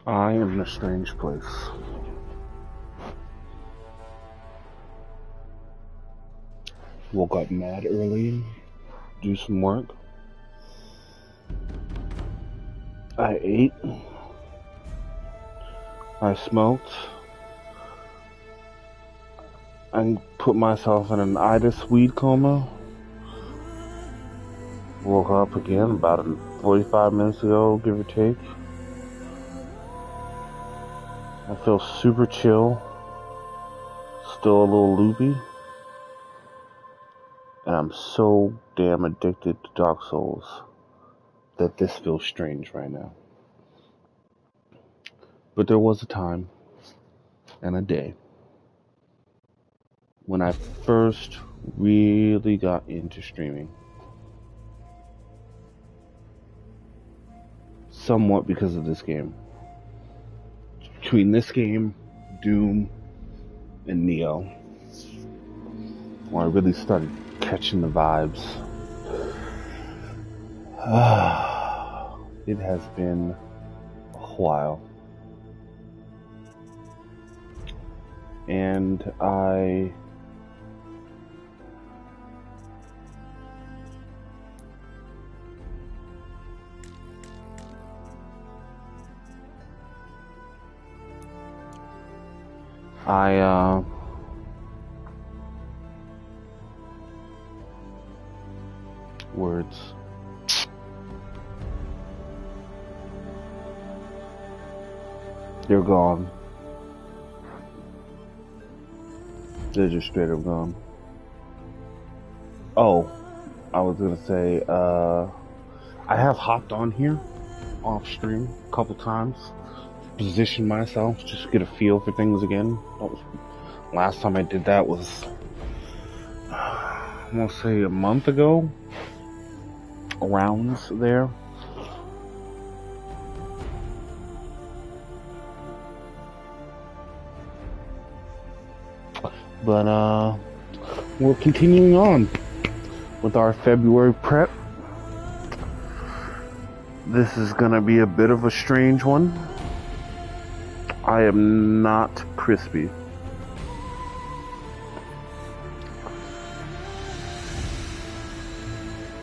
I am in a strange place. Woke up mad early, do some work. I ate. I smoked. I put myself in an itis weed coma. Woke up again about 45 minutes ago, give or take. I feel super chill. Still a little loopy. And I'm so damn addicted to Dark Souls that this feels strange right now. But there was a time and a day when I first really got into streaming. Somewhat because of this game. Between this game, Doom, and Neo, where I really started catching the vibes. It has been a while. And I words. They're gone. They're just straight up gone. Oh, I was gonna say, I have hopped on here off stream a couple times, positioned myself, just get a feel for things again. Last time I did that was, I'm gonna say a month ago, around there. But we're continuing on with our February prep. This is gonna be a bit of a strange one. I am not crispy.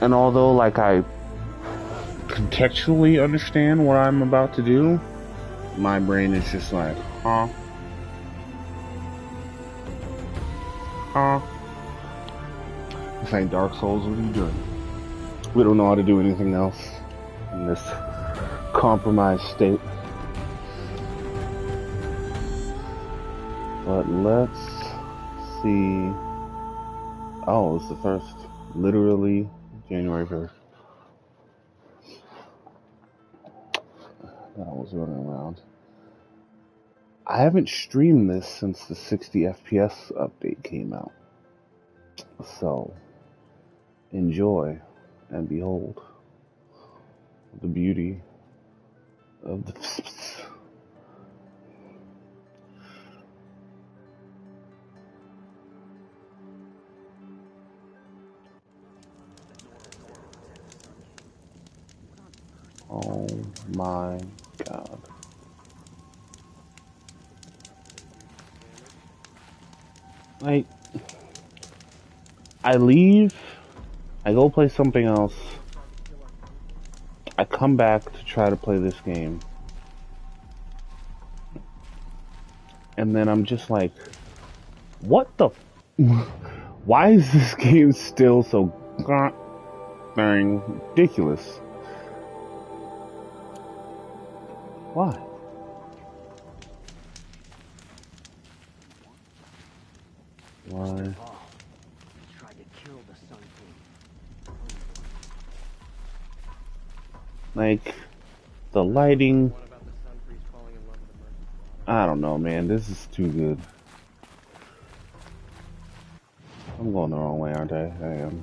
And although, like, I contextually understand what I'm about to do, my brain is just like, huh? This ain't Dark Souls, what are you doing? We don't know how to do anything else in this compromised state. But let's see. Oh, it's the first. Literally January 1st. I was running around. I haven't streamed this since the 60 FPS update came out. So, enjoy and behold the beauty of the... Oh my god. Like, I leave, I go play something else, I come back to try to play this game, and then I'm just like, what the why is this game still so dang ridiculous? Why? Why? Like, the lighting, I don't know, man, this is too good. I'm going the wrong way, aren't I? I am.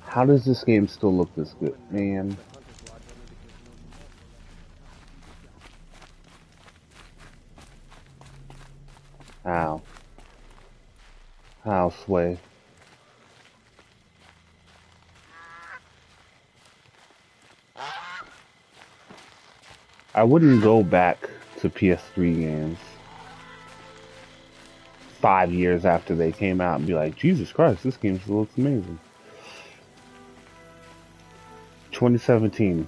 How does this game still look this good, man? How? How, Sway? I wouldn't go back to PS3 games 5 years after they came out and be like, Jesus Christ, this game still looks amazing. 2017.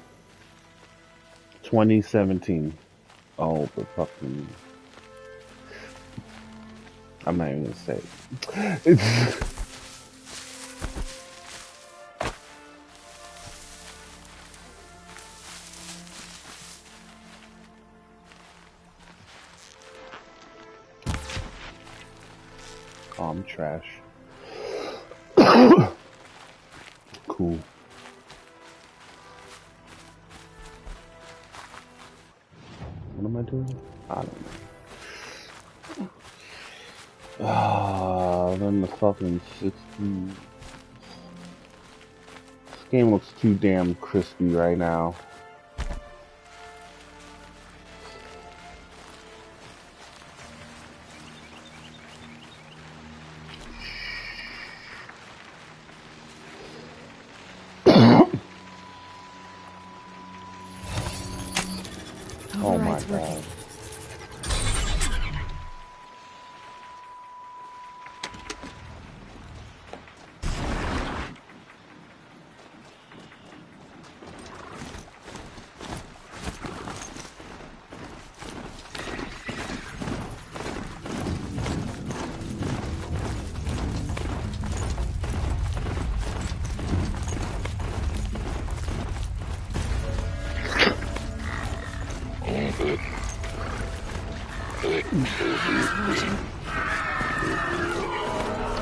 2017. Oh, but fucking... I'm not even gonna say it. Oh, I'm trash. Cool. What am I doing? I don't know. Ah, then the fucking 60. This game looks too damn crispy right now. Oh my god.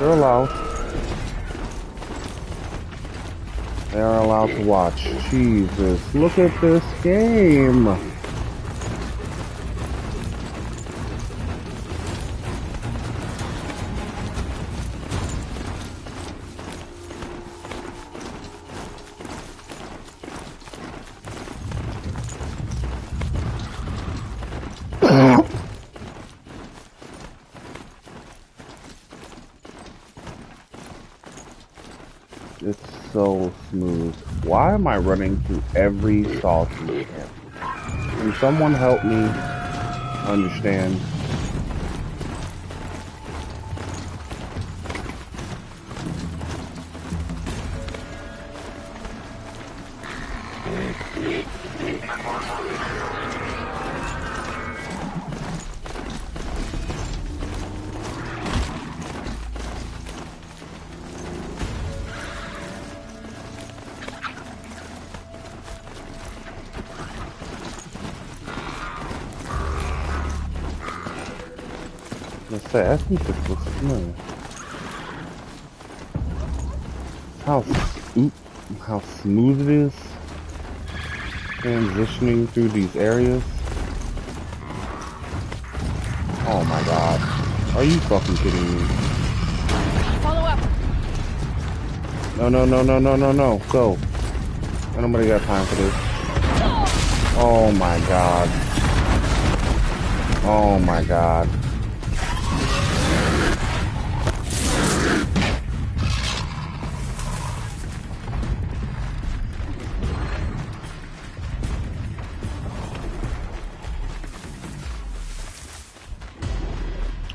They're allowed. They are allowed to watch. Jesus, look at this game. It's so smooth. Why am I running through every sawtooth camp? Can someone help me understand? Let's say, I think this looks familiar. How smooth it is transitioning through these areas. Oh my god. Are you fucking kidding me? Follow up. No. Go. Nobody got time for this. Oh my god. Oh my god.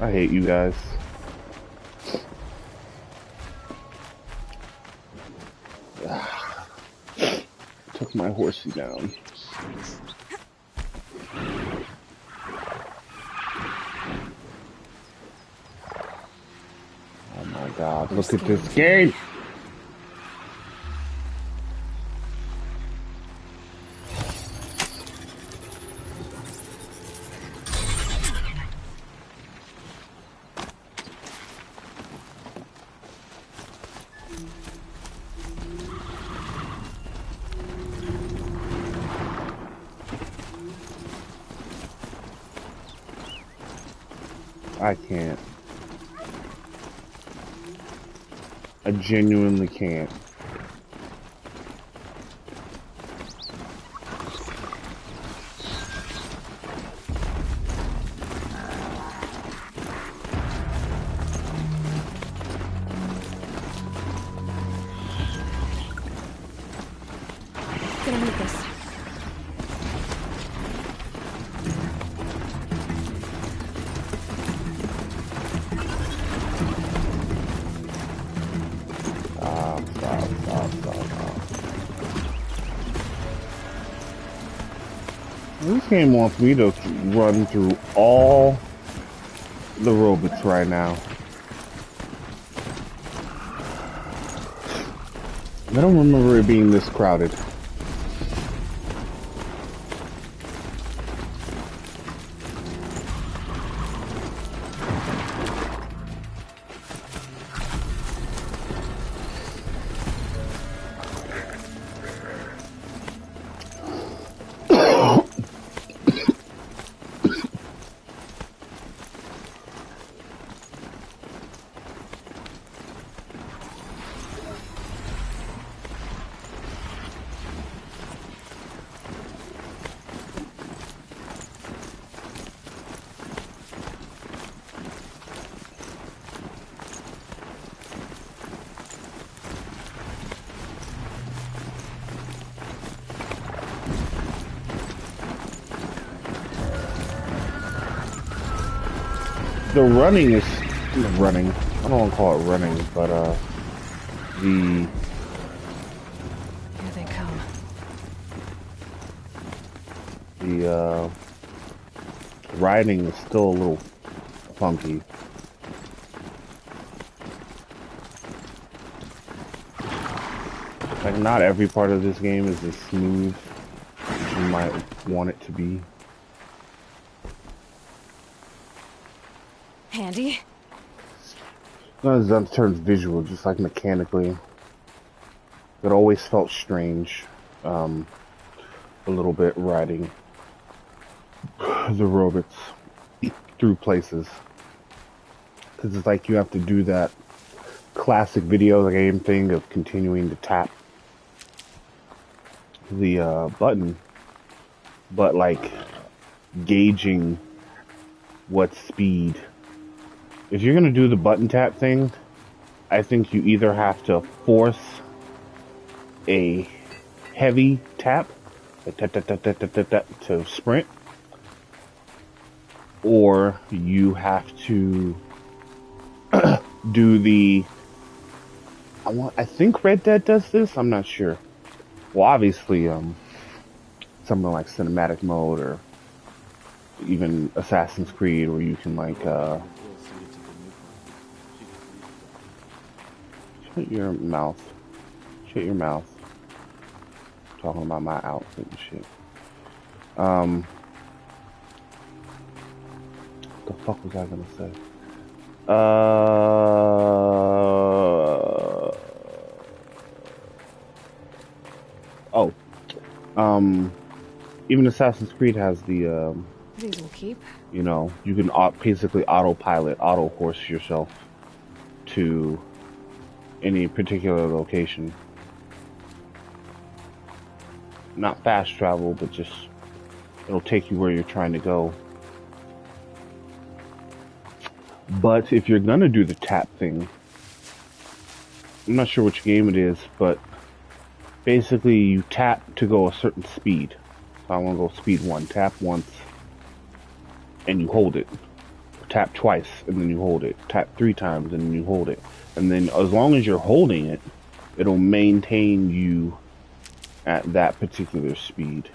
I hate you guys. Took my horsey down. Oh my god, look at this game! I can't. I genuinely can't. Gonna need this. This game wants me to run through all the robots right now. I don't remember it being this crowded. The running is running. I don't want to call it running, but the Here they come. the riding is still a little funky. Like not every part of this game is as smooth as you might want it to be. Handy? Not as in terms visual, just like mechanically. It always felt strange, a little bit riding the robots through places. Because it's like you have to do that classic video game thing of continuing to tap the button, but like gauging what speed. If you're gonna do the button tap thing, I think you either have to force a heavy tap, to sprint, or you have to do the. I think Red Dead does this. I'm not sure. Well, obviously, something like cinematic mode or even Assassin's Creed, where you can like shut your mouth. Shut your mouth. Talking about my outfit and shit. What the fuck was I gonna say? Oh. Even Assassin's Creed has the, These will keep. you know, you can basically autopilot, auto-horse yourself to any particular location. Not fast travel, but just, it'll take you where you're trying to go. But if you're gonna do the tap thing, I'm not sure which game it is, but basically you tap to go a certain speed. So I want to go speed 1. Tap once, and you hold it. Tap twice, and then you hold it. Tap 3 times, and then you hold it. And then as long as you're holding it, it'll maintain you at that particular speed.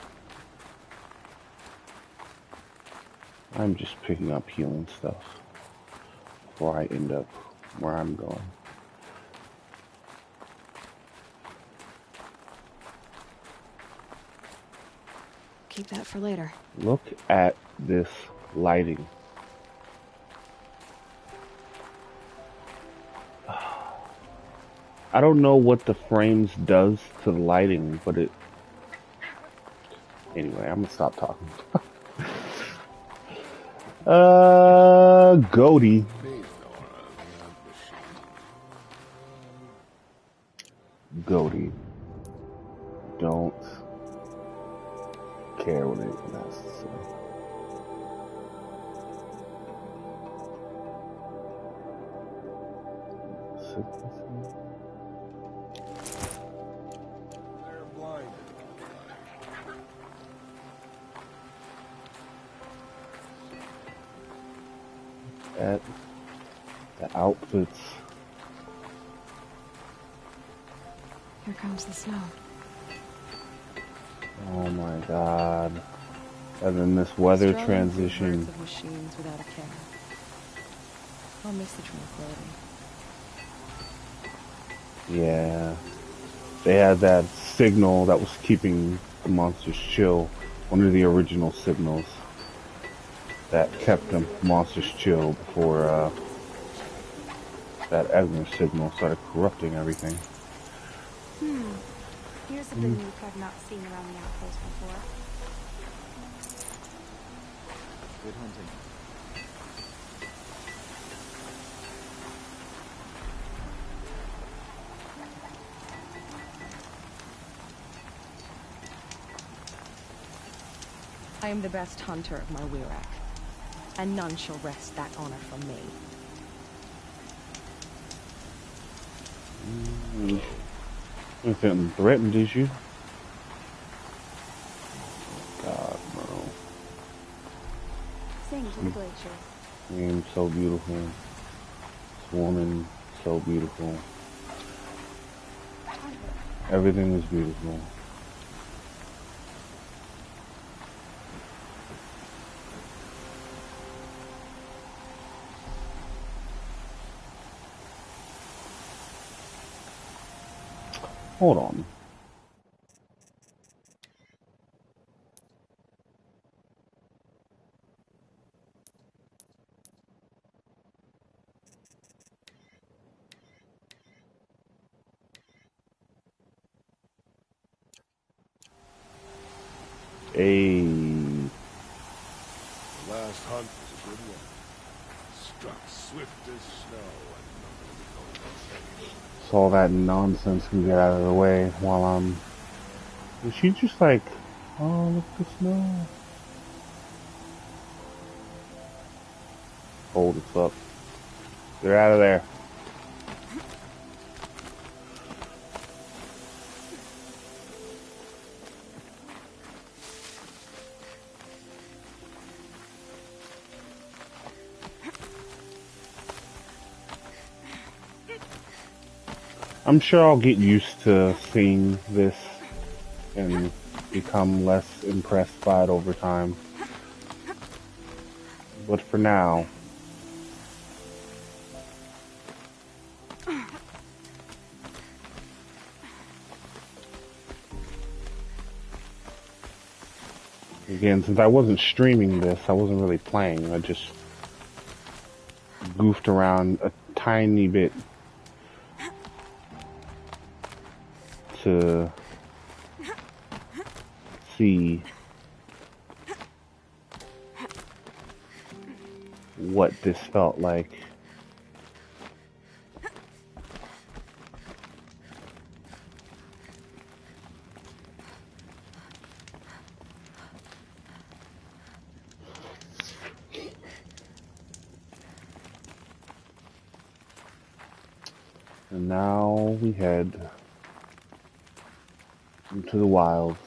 I'm just picking up healing stuff before I end up where I'm going. Keep that for later. Look at this lighting. I don't know what the frames does to the lighting, but it... Anyway, I'm gonna stop talking. Goaty. Goaty. Don't care what anyone has to say. They're blinded. At the outfits. Here comes the snow. Oh my god. And then this weather Strolling through herds transition. of machines without a care. I'll miss the tranquility. Yeah. They had that signal that was keeping the monsters chill. One of the original signals that kept the monsters chill before that Egner signal started corrupting everything. Here's a Banuk I've not seen around the outpost before. Good hunting. I am the best hunter of my Wirak, and none shall wrest that honor from me. You feeling threatened, is you? God, no. Sing to the glacier. Game so beautiful. This woman, so beautiful. Everything is beautiful. Hold on. Hey. The last hunt was a good one. Struck swift as snow and nothing to go unsafe. So all that nonsense can get out of the way while I'm... Was she just like, oh, look at the snow. Hold it up. Get out of there. I'm sure I'll get used to seeing this and become less impressed by it over time. But for now, again, since I wasn't streaming this, I wasn't really playing. I just goofed around a tiny bit to see what this felt like. And now we head into the wilds.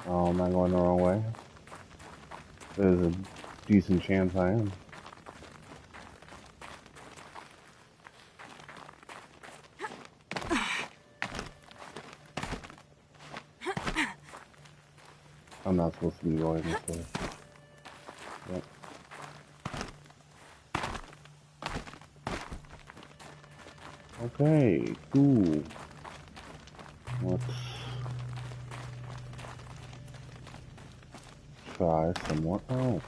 Oh, am I going the wrong way? There's a decent chance I am. I'm not supposed to be going this way. Yep. Okay, cool. Let's try somewhere else.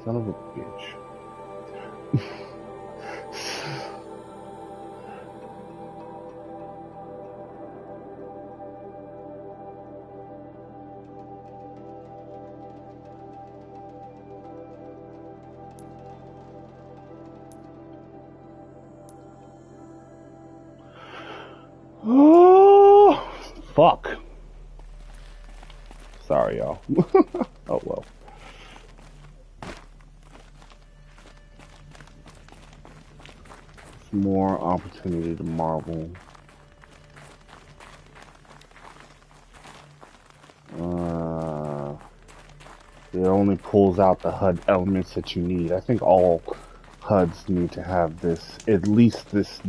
Son of a bitch. Oh, fuck. Sorry, y'all. Oh, well. It's more opportunity to marvel. It only pulls out the HUD elements that you need. I think all HUDs need to have this, at least this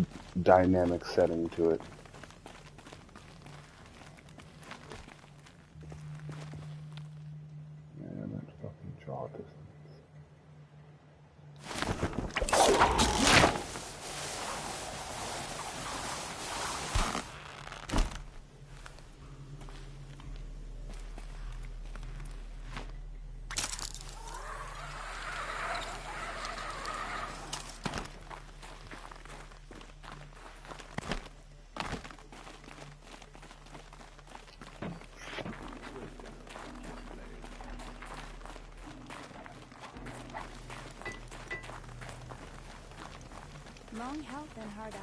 dynamic setting to it. Man, that fucking draw distance. Long health and hard eyes.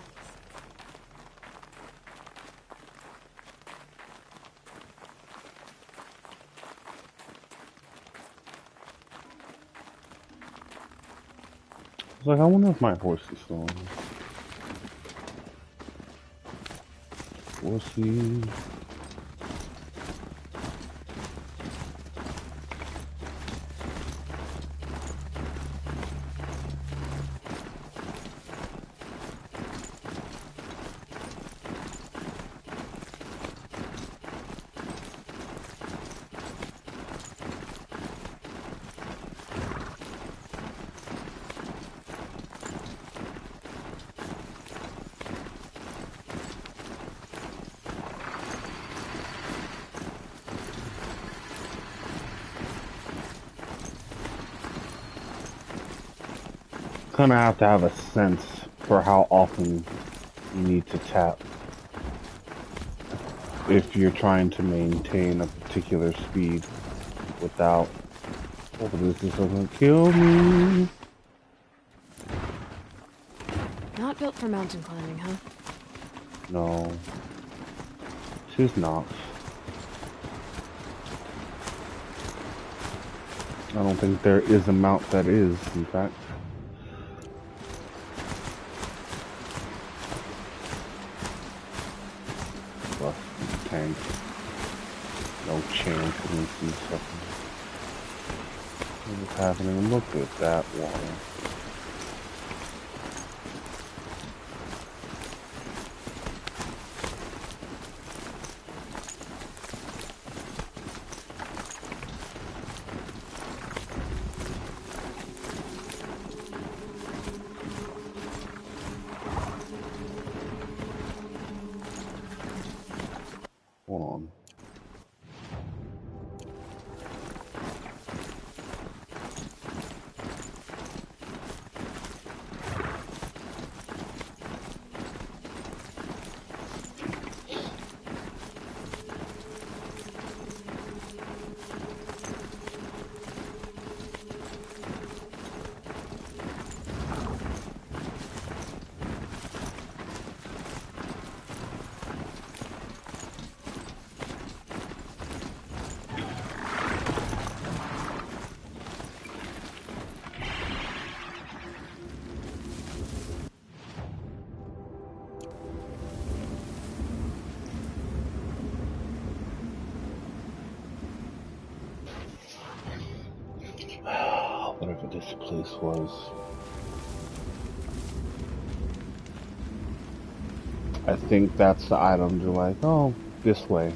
I was like, I wonder if my horse is still on. Horsey. Kind of have to have a sense for how often you need to tap if you're trying to maintain a particular speed without, oh, this doesn't kill me. Not built for mountain climbing, huh? No, she's not. I don't think there is a mount that is, in fact. Tank. No chance we can see something. What is happening? Look at that water. Hold on. Whatever this place was. I think that's the item. They're like, oh, this way.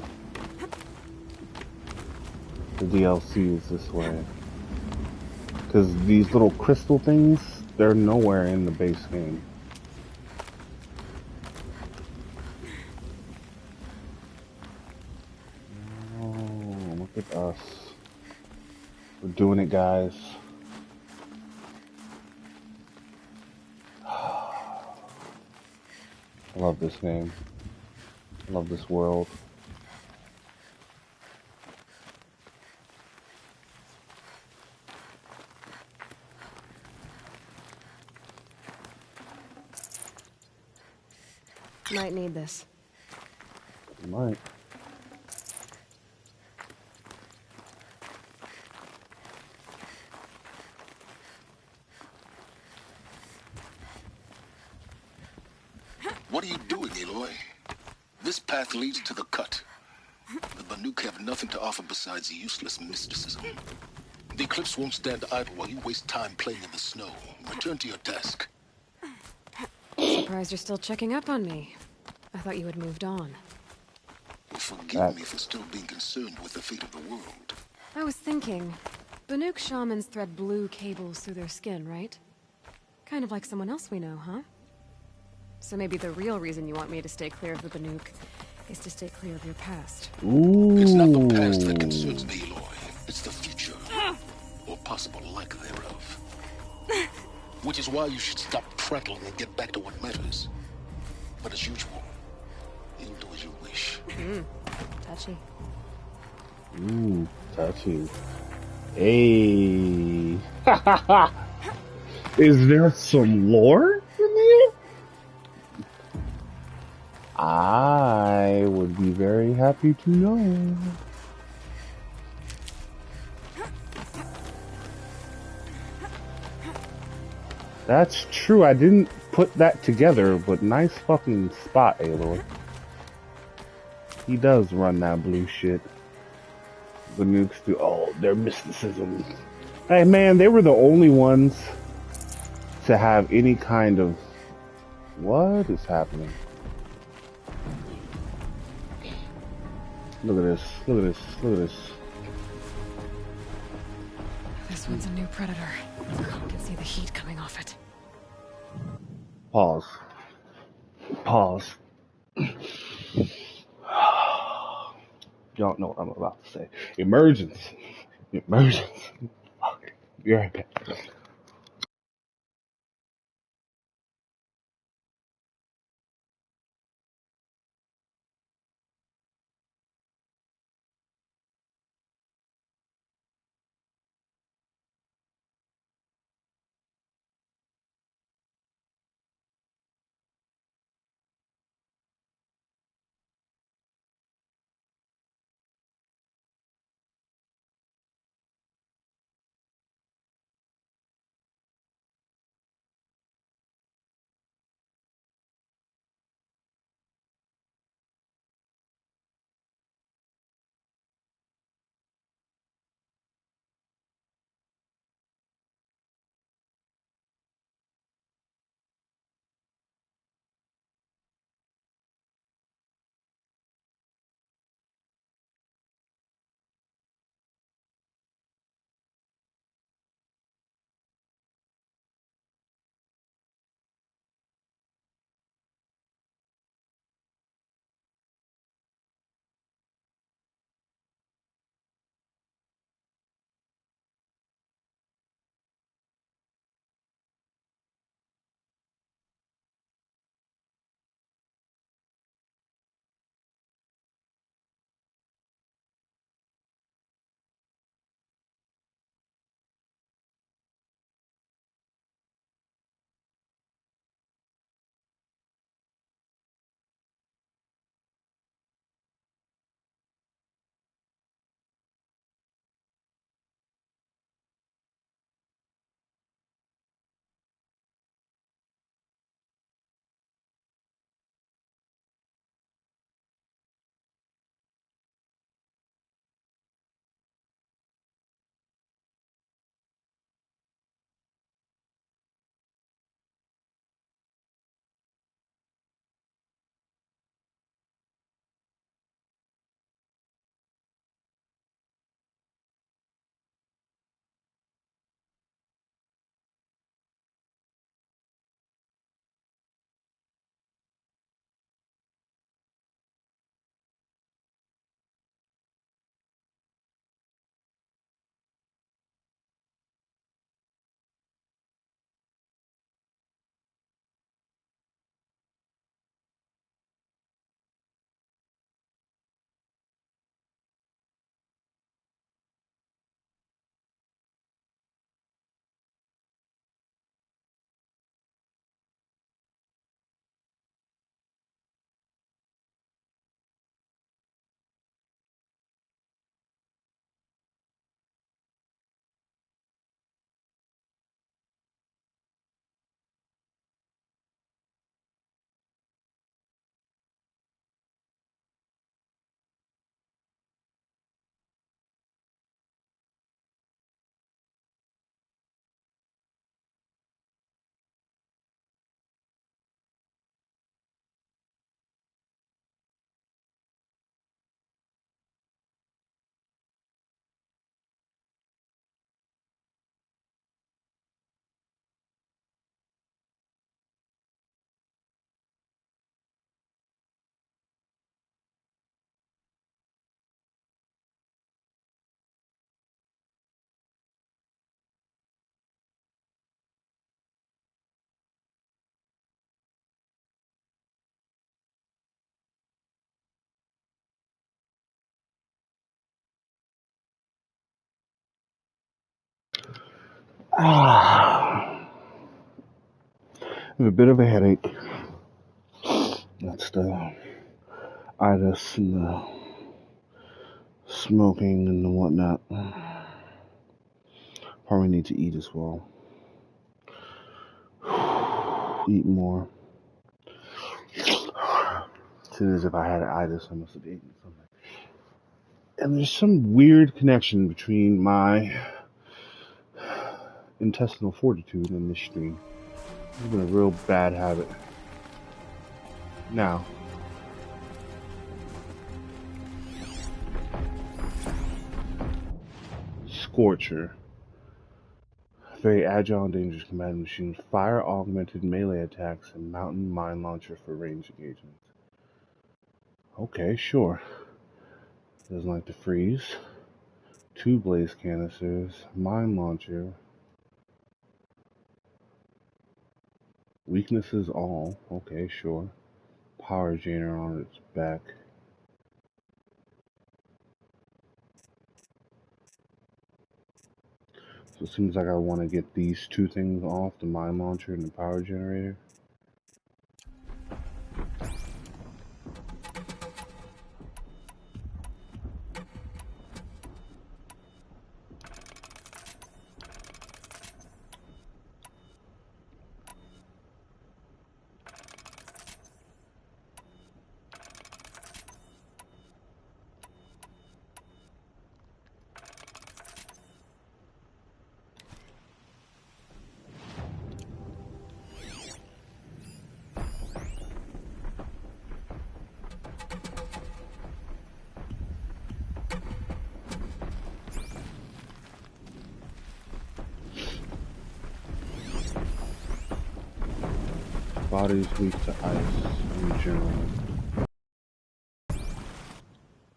The DLC is this way. Because these little crystal things, they're nowhere in the base game. Oh, look at us. We're doing it, guys. I love this game. I love this world. Might need this. You might. What are you doing, Aloy? This path leads to the cut. The Banuk have nothing to offer besides useless mysticism. The Eclipse won't stand idle while you waste time playing in the snow. Return to your desk. Surprised you're still checking up on me. I thought you had moved on. Forgive me for still being concerned with the fate of the world. I was thinking, Banuk shamans thread blue cables through their skin, right? Kind of like someone else we know, huh? So maybe the real reason you want me to stay clear of the Banuk is to stay clear of your past. Ooh. It's not the past that concerns me, Aloy. It's the future. Or possible lack thereof. Which is why you should stop prattling and get back to what matters. But as usual, you'll do as you wish. Touchy. Ooh, touchy. Hey. Is there some lore in there? I would be very happy to know. That's true, I didn't put that together, but nice fucking spot, Aloy. He does run that blue shit. The nukes do all their mysticism. Hey man, they were the only ones to have any kind of... What is happening? Look at this, look at this, look at this. This one's a new predator. I can see the heat coming off it. Pause. Pause. Don't know what I'm about to say. Emergence. Emergence. Fuck. Be right back. I have a bit of a headache. That's the itis and the smoking and the whatnot. Probably need to eat as well. Eat more. As soon as if I had itis, I must have eaten something. And there's some weird connection between my intestinal fortitude and this stream. It's been a real bad habit. Now, Scorcher. Very agile and dangerous combatant machine. Fire augmented melee attacks and mountain mine launcher for range engagements. Okay, sure. Doesn't like to freeze. 2 blaze canisters. Mine launcher. Weaknesses all. Okay, sure. Power generator on its back. So it seems like I want to get these 2 things off, the mine launcher and the power generator. Body is weak to ice in general.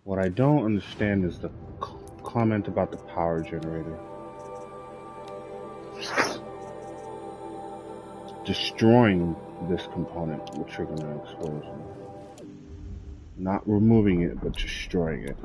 What I don't understand is the comment about the power generator. Destroying this component will trigger an explosion. Not removing it, but destroying it.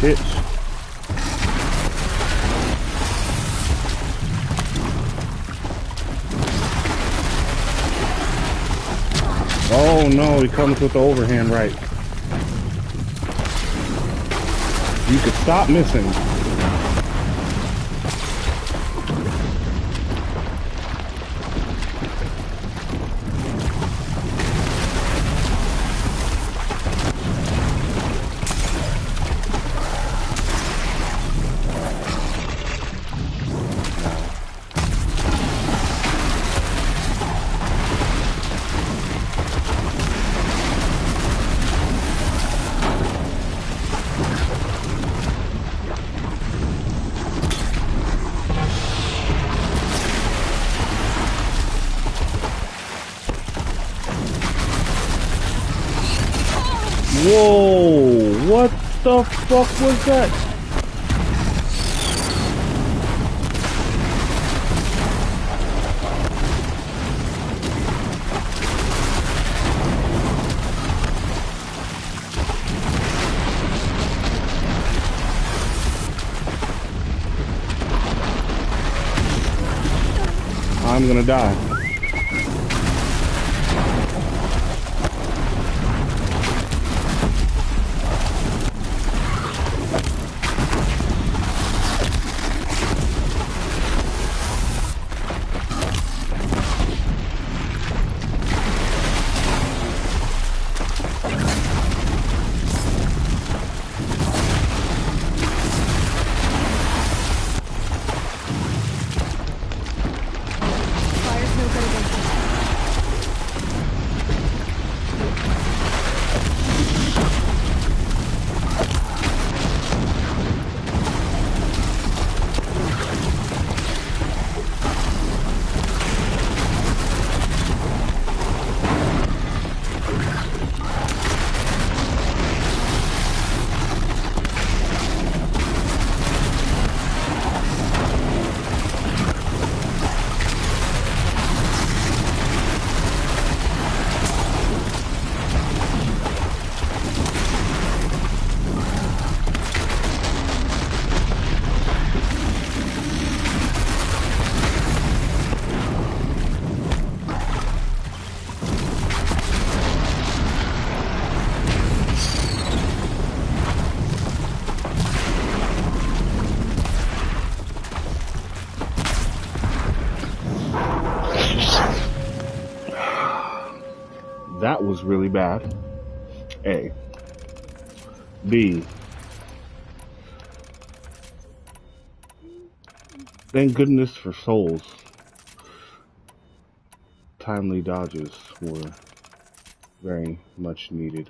Shit. Oh no, he comes with the overhand right. You could stop missing. Whoa, what the fuck was that? I'm gonna die. really bad. A. B. Thank goodness for souls. Timely dodges were very much needed.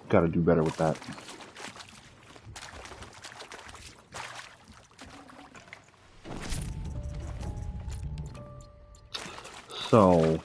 Gotta do better with that. So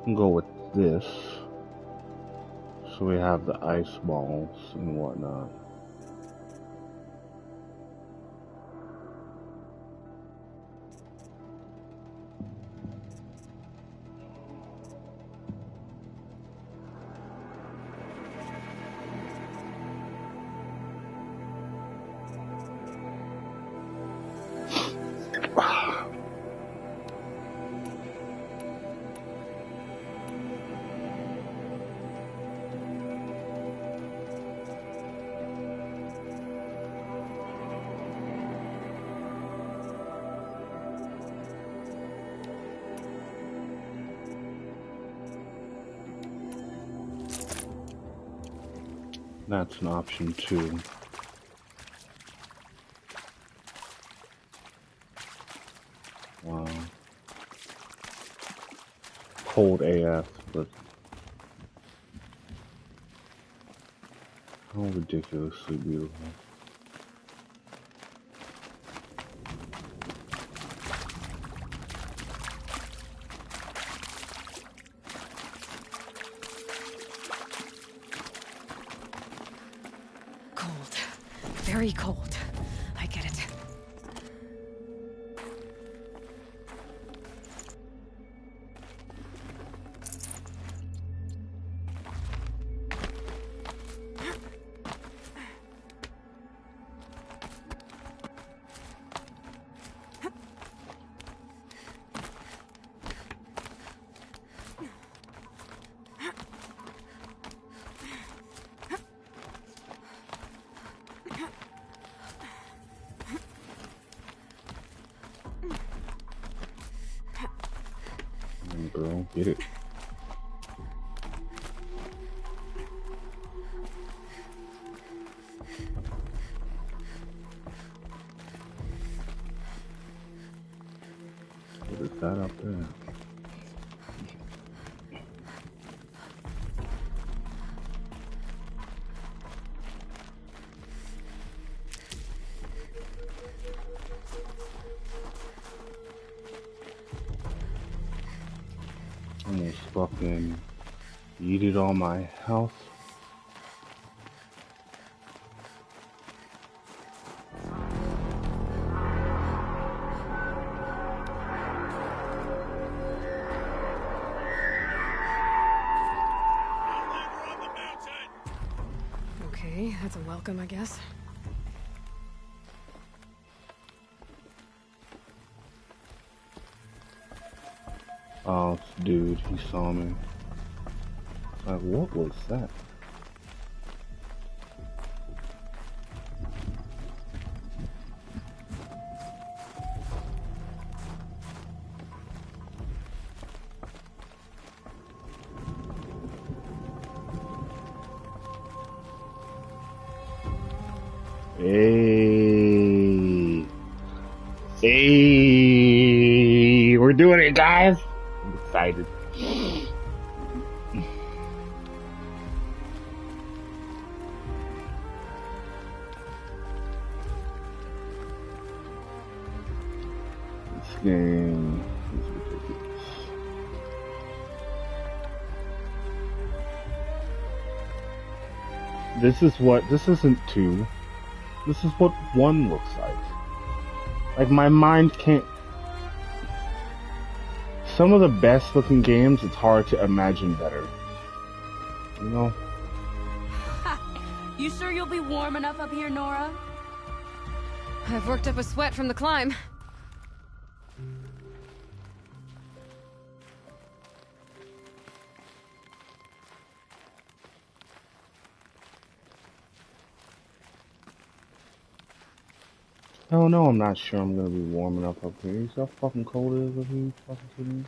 I'll go with this. So we have the ice balls and whatnot. That's an option too. Wow. Cold AF, but how ridiculously beautiful. Very cold. I get it. Girl, get it. What is that up there? Almost fucking yeeted all my health. Okay, that's a welcome, I guess. Oh, dude, he saw me. Like, what was that? Hey. Hey. We're doing it, guys. I'm excited. This game is ridiculous. This isn't 2. This is what 1 looks like. Like, my mind can't... Some of the best looking games, it's hard to imagine better. You know? You sure you'll be warm enough up here, Nora? I've worked up a sweat from the climb. Oh no, I'm not sure I'm gonna be warm enough up here. You see how fucking cold it is up here? You fucking kidding me?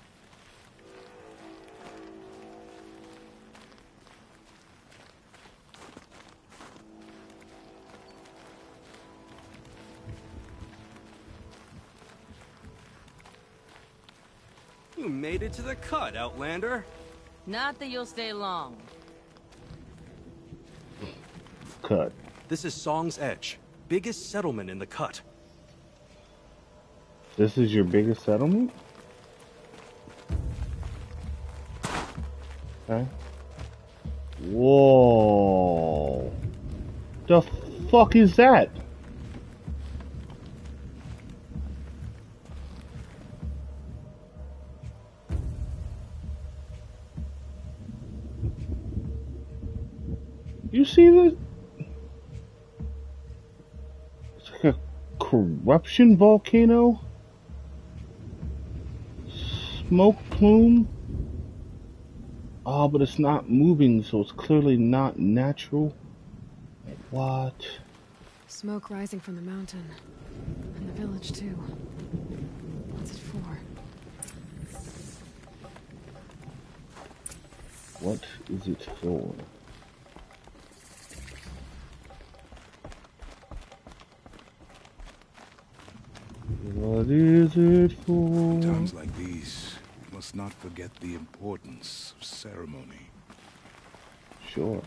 You made it to the cut, Outlander. Not that you'll stay long. Cut. This is Song's Edge, biggest settlement in the cut. This is your biggest settlement? Okay. Whoa. The fuck is that? You see this? It's like a corruption volcano? Smoke plume? Oh, but it's not moving, so it's clearly not natural. What? Smoke rising from the mountain. And the village, too. What's it for? What is it for? What is it for? Times like these, we must not forget the importance of ceremony. Sure.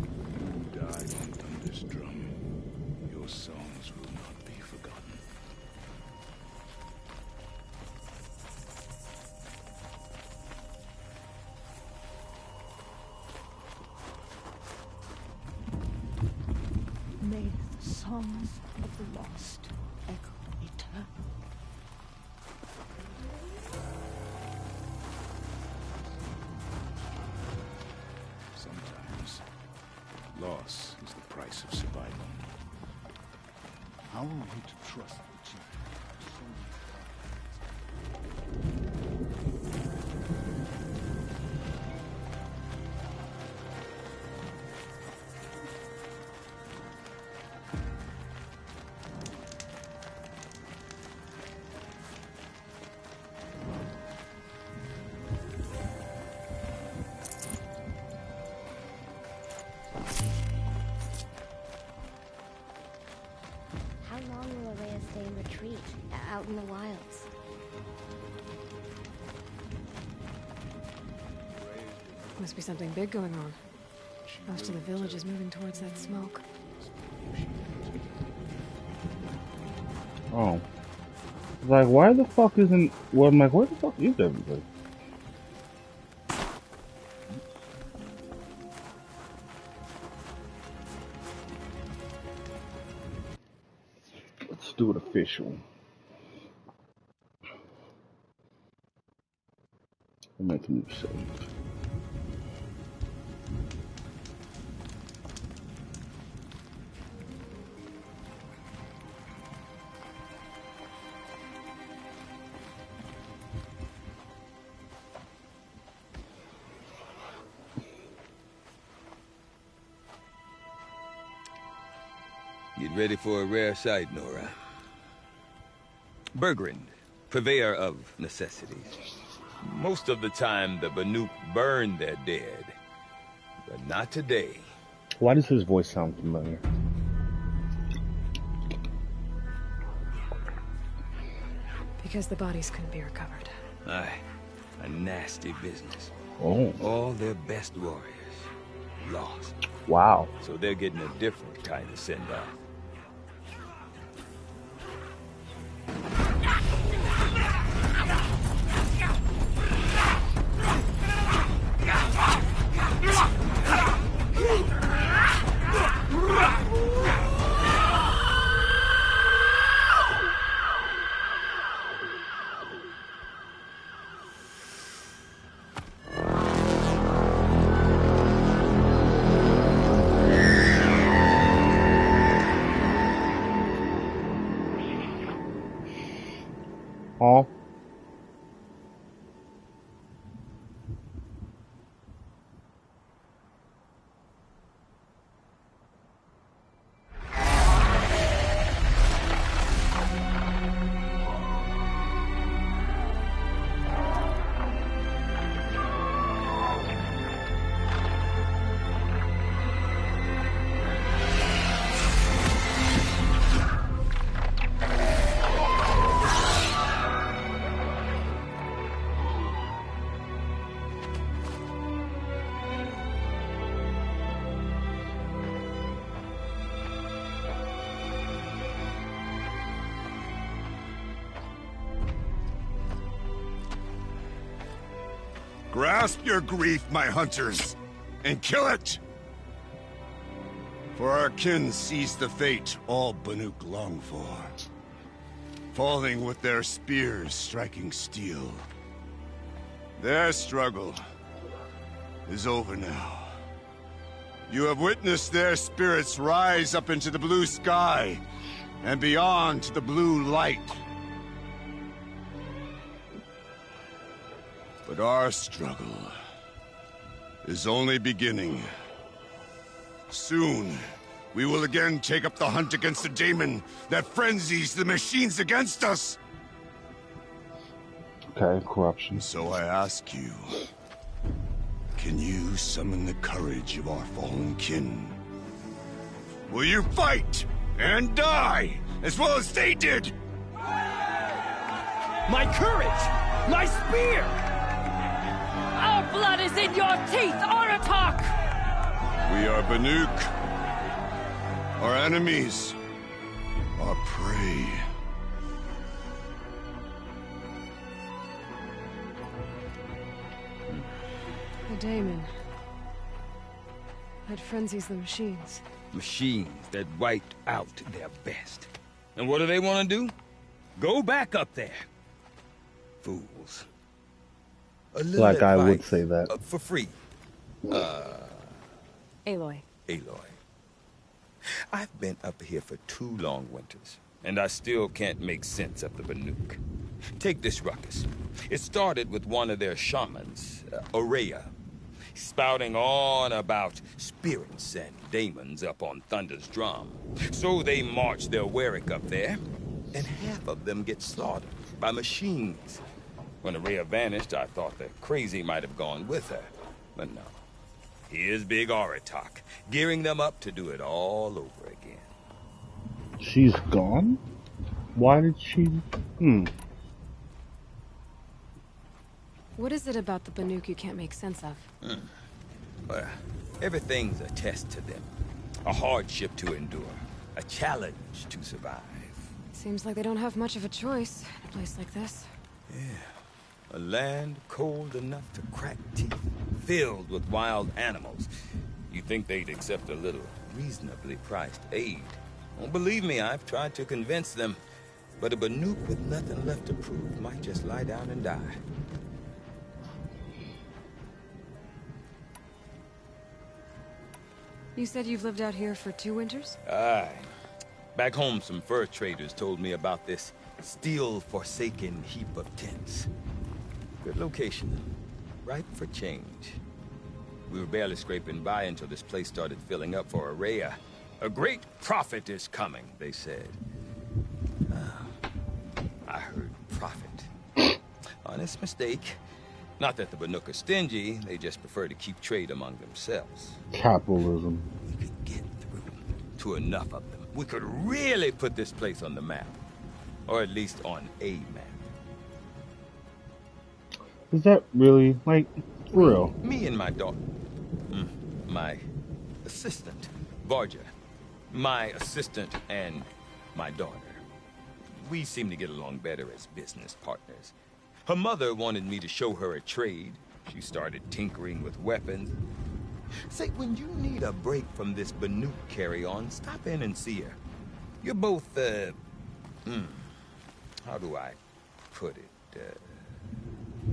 You died on Thunder's drum. Your songs will not be forgotten. May the songs of the lost echo eternal. Sometimes, loss is the price of survival. How are we to trust the chief? How long will Araya stay in retreat, out in the wilds? Must be something big going on. Most of the village is moving towards that smoke. Oh. Like, why the fuck isn't... Well, I'm like, where the fuck is everybody? Let's do it official. I'll make a new save. Get ready for a rare sight, Nora. Bergrand, purveyor of necessities. Most of the time, the Banuk burn their dead. But not today. Why does his voice sound familiar? Because the bodies couldn't be recovered. Aye, a nasty business. Oh. All their best warriors lost. Wow. So they're getting a different kind of send-off. Grasp your grief, my hunters, and kill it! For our kin sees the fate all Banuk long for. Falling with their spears striking steel. Their struggle is over now. You have witnessed their spirits rise up into the blue sky and beyond to the blue light. But our struggle is only beginning. Soon, we will again take up the hunt against the demon that frenzies the machines against us. Okay, corruption. So I ask you, can you summon the courage of our fallen kin? Will you fight and die as well as they did? My courage! My spear! Our blood is in your teeth, Aratak! We are Banuk. Our enemies are prey. The daemon. That frenzies the machines. Machines that wiped out their best. And what do they want to do? Go back up there. Fools. A little Black Eye would advice, say that. For free. Aloy. Aloy. I've been up here for 2 long winters, and I still can't make sense of the Banuk. Take this ruckus. It started with one of their shamans, Ourea, spouting on about spirits and demons up on Thunder's drum. So they march their Werak up there, and half of them get slaughtered by machines. When Ourea vanished, I thought the crazy might have gone with her, but no. Here's Big Aratak, gearing them up to do it all over again. She's gone? Why did she... What is it about the Banuk you can't make sense of? Well, everything's a test to them. A hardship to endure. A challenge to survive. Seems like they don't have much of a choice in a place like this. Yeah. A land cold enough to crack teeth, filled with wild animals. You'd think they'd accept a little reasonably priced aid. Well, believe me, I've tried to convince them. But a Banuk with nothing left to prove might just lie down and die. You said you've lived out here for 2 winters? Aye. Back home, some fur traders told me about this steel-forsaken heap of tents. Good location. Ripe for change. We were barely scraping by until this place started filling up for Ourea. A great prophet is coming, they said. I heard prophet. Honest mistake. Not that the Banuk are stingy, they just prefer to keep trade among themselves. Capitalism. We could get through to enough of them. We could really put this place on the map. Or at least on a map. Is that really, like, real? Me and my daughter. My assistant, Varja. My assistant and my daughter. We seem to get along better as business partners. Her mother wanted me to show her a trade. She started tinkering with weapons. Say, when you need a break from this Banuk carry-on, stop in and see her. You're both, how do I put it?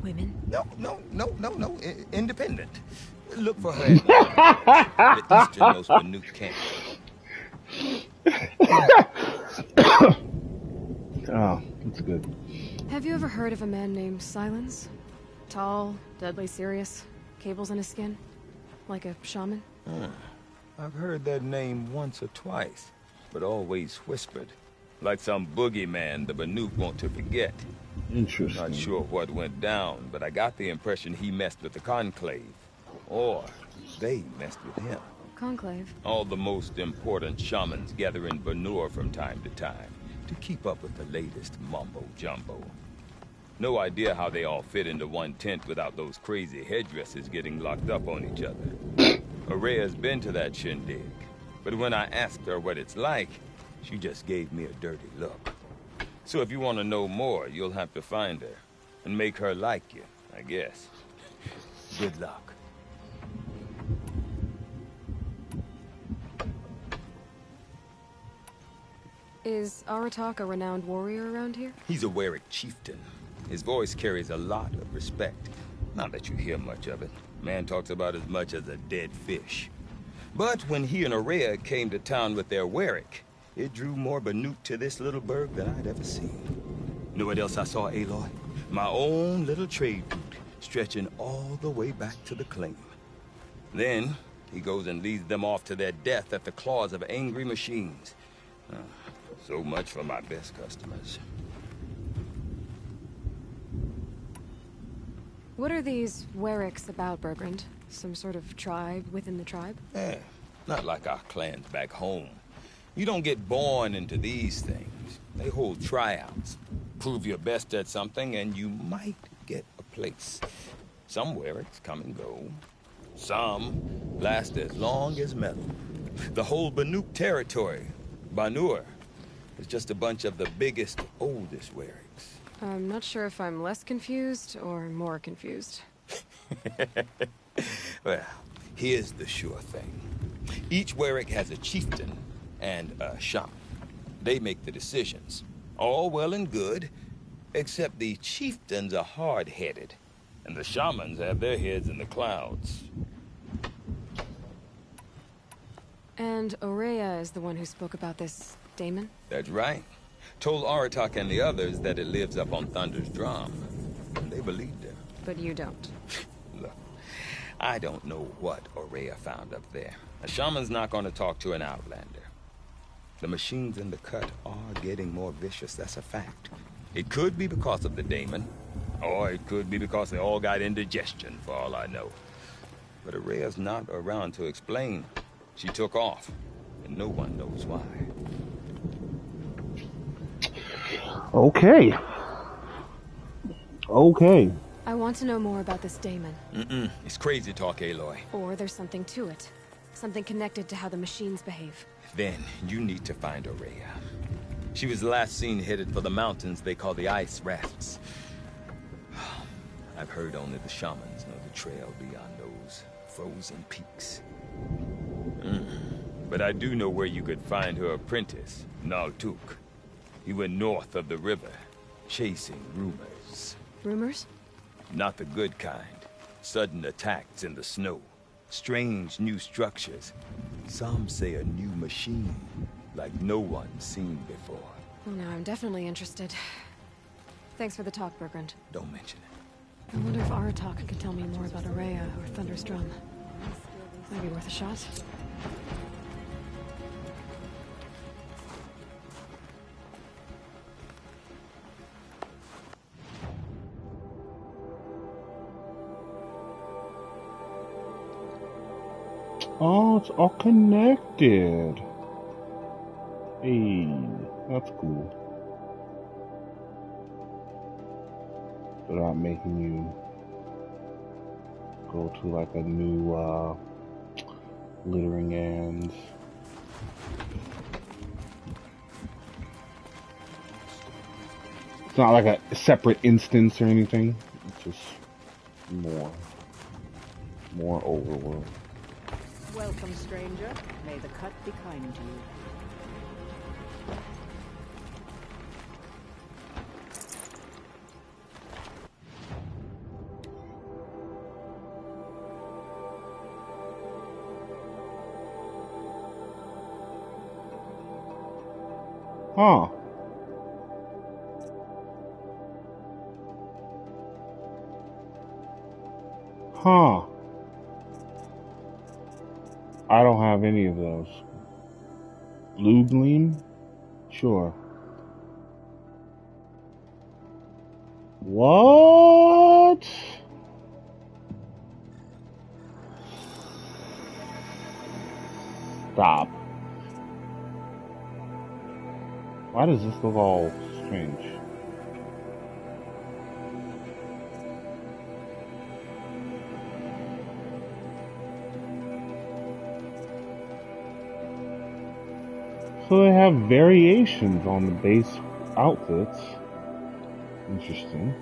Women? No. Independent. Look for her at the easternmost Banuk camp. Oh, that's good. Have you ever heard of a man named Silence? Tall, deadly serious, cables in his skin? Like a shaman? I've heard that name once or twice, but always whispered. Like some boogeyman the Banuk want to forget. Interesting. Not sure what went down, but I got the impression he messed with the Conclave. Or they messed with him. Conclave? All the most important shamans gather in Banur from time to time to keep up with the latest mumbo-jumbo. No idea how they all fit into one tent without those crazy headdresses getting locked up on each other. Ourea's been to that shindig, but when I asked her what it's like, she just gave me a dirty look. So if you want to know more, you'll have to find her and make her like you, I guess. Good luck. Is Aratak a renowned warrior around here? He's a Werik chieftain. His voice carries a lot of respect. Not that you hear much of it. Man talks about as much as a dead fish. But when he and Ourea came to town with their Werik, it drew more Banuk to this little burg than I'd ever seen. You know what else I saw, Aloy? My own little trade route, stretching all the way back to the claim. Then, he goes and leads them off to their death at the claws of angry machines. So much for my best customers. What are these Weriks about, Bergrand? Some sort of tribe within the tribe? Yeah, not like our clans back home. You don't get born into these things. They hold tryouts. Prove your best at something and you might get a place. Some Weriks come and go. Some last as long as metal. The whole Banuk territory, Banur, is just a bunch of the biggest, oldest Weriks. I'm not sure if I'm less confused or more confused. Well, here's the sure thing. Each Werik has a chieftain and a shaman. They make the decisions. All well and good, except the chieftains are hard-headed, and the shamans have their heads in the clouds. And Ourea is the one who spoke about this daemon? That's right. Told Aratak and the others that it lives up on Thunder's drum. And they believed him. But you don't. Look, I don't know what Ourea found up there. A shaman's not going to talk to an outlander. The machines in the cut are getting more vicious, that's a fact. It could be because of the daemon, or it could be because they all got indigestion, for all I know. But Ourea's not around to explain. She took off, and no one knows why. Okay. Okay. I want to know more about this daemon. It's crazy talk, Aloy. Or there's something to it. Something connected to how the machines behave. Then, you need to find Ourea. She was last seen headed for the mountains they call the Ice Rafts. I've heard only the shamans know the trail beyond those frozen peaks. But I do know where you could find her apprentice, Naltuk. He went north of the river, chasing rumors. Rumors? Not the good kind. Sudden attacks in the snow. Strange new structures. Some say a new machine, like no one's seen before. Well, now I'm definitely interested. Thanks for the talk, Bergrand. Don't mention it. I wonder if Aratak can tell me more about Ourea or Thunder's drum. Might be worth a shot. Oh, it's all connected. Hey, that's cool. Without making you go to like a new littering ends. It's not like a separate instance or anything. It's just more overworld. Welcome, stranger. May the cut be kind to you. Huh. Huh. I don't have any of those. Blue Gleam? Sure. What? Stop. Why does this look all strange? So they have variations on the base outfits. Interesting.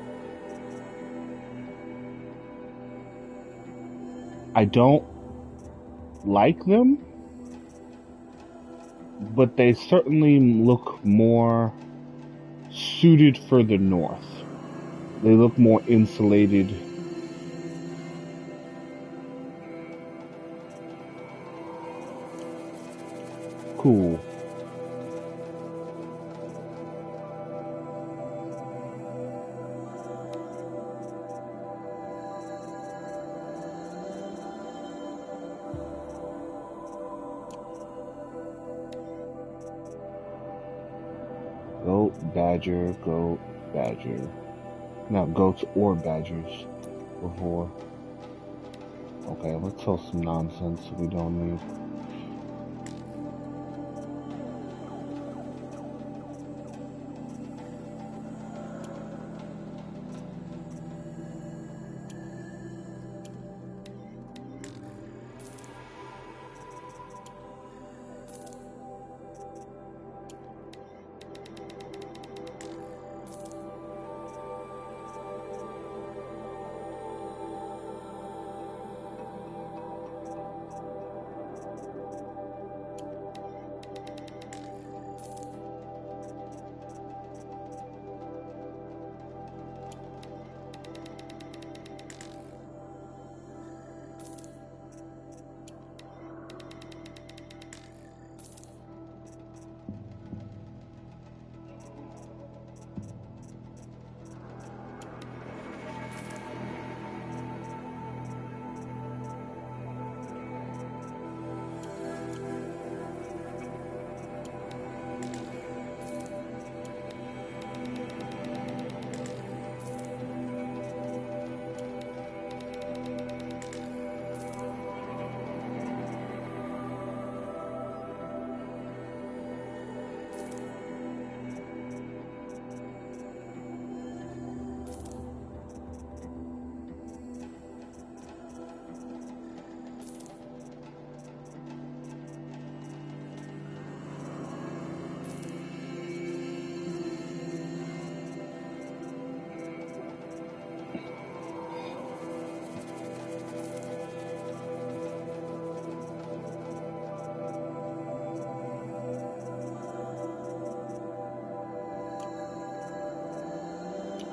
I don't like them, but they certainly look more suited for the north. They look more insulated. Cool. Goat, badger, goat, badger. Not goats or badgers before. Okay, let's tell some nonsense we don't need.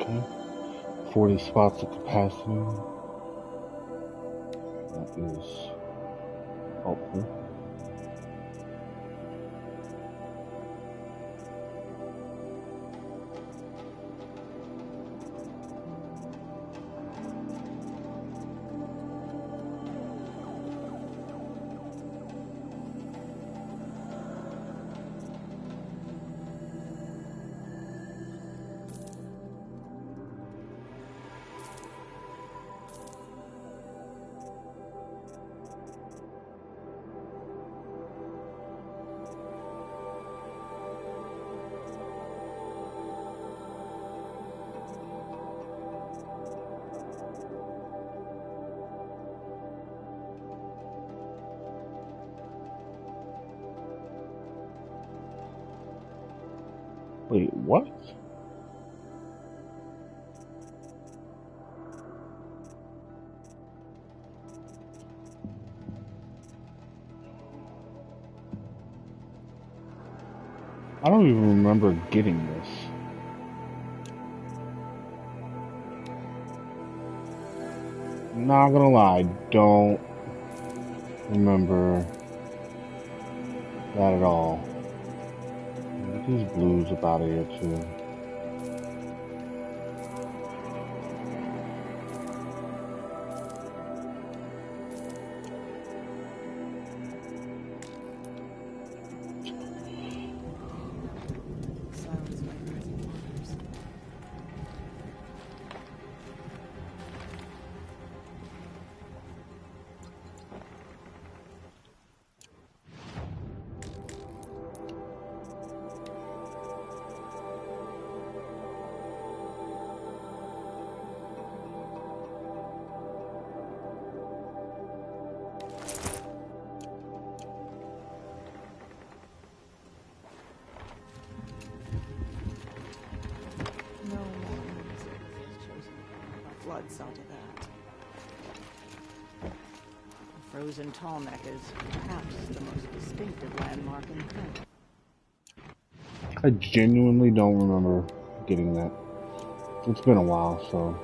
Okay. 40 spots of capacity. That is helpful. Wait, what? I don't even remember getting this. Not gonna lie, don't remember that at all. Get these blues up out of here too. Blood saw to that. frozen tallneck is perhaps the most distinctive landmark in Kent. I genuinely don't remember getting that. It's been a while, so.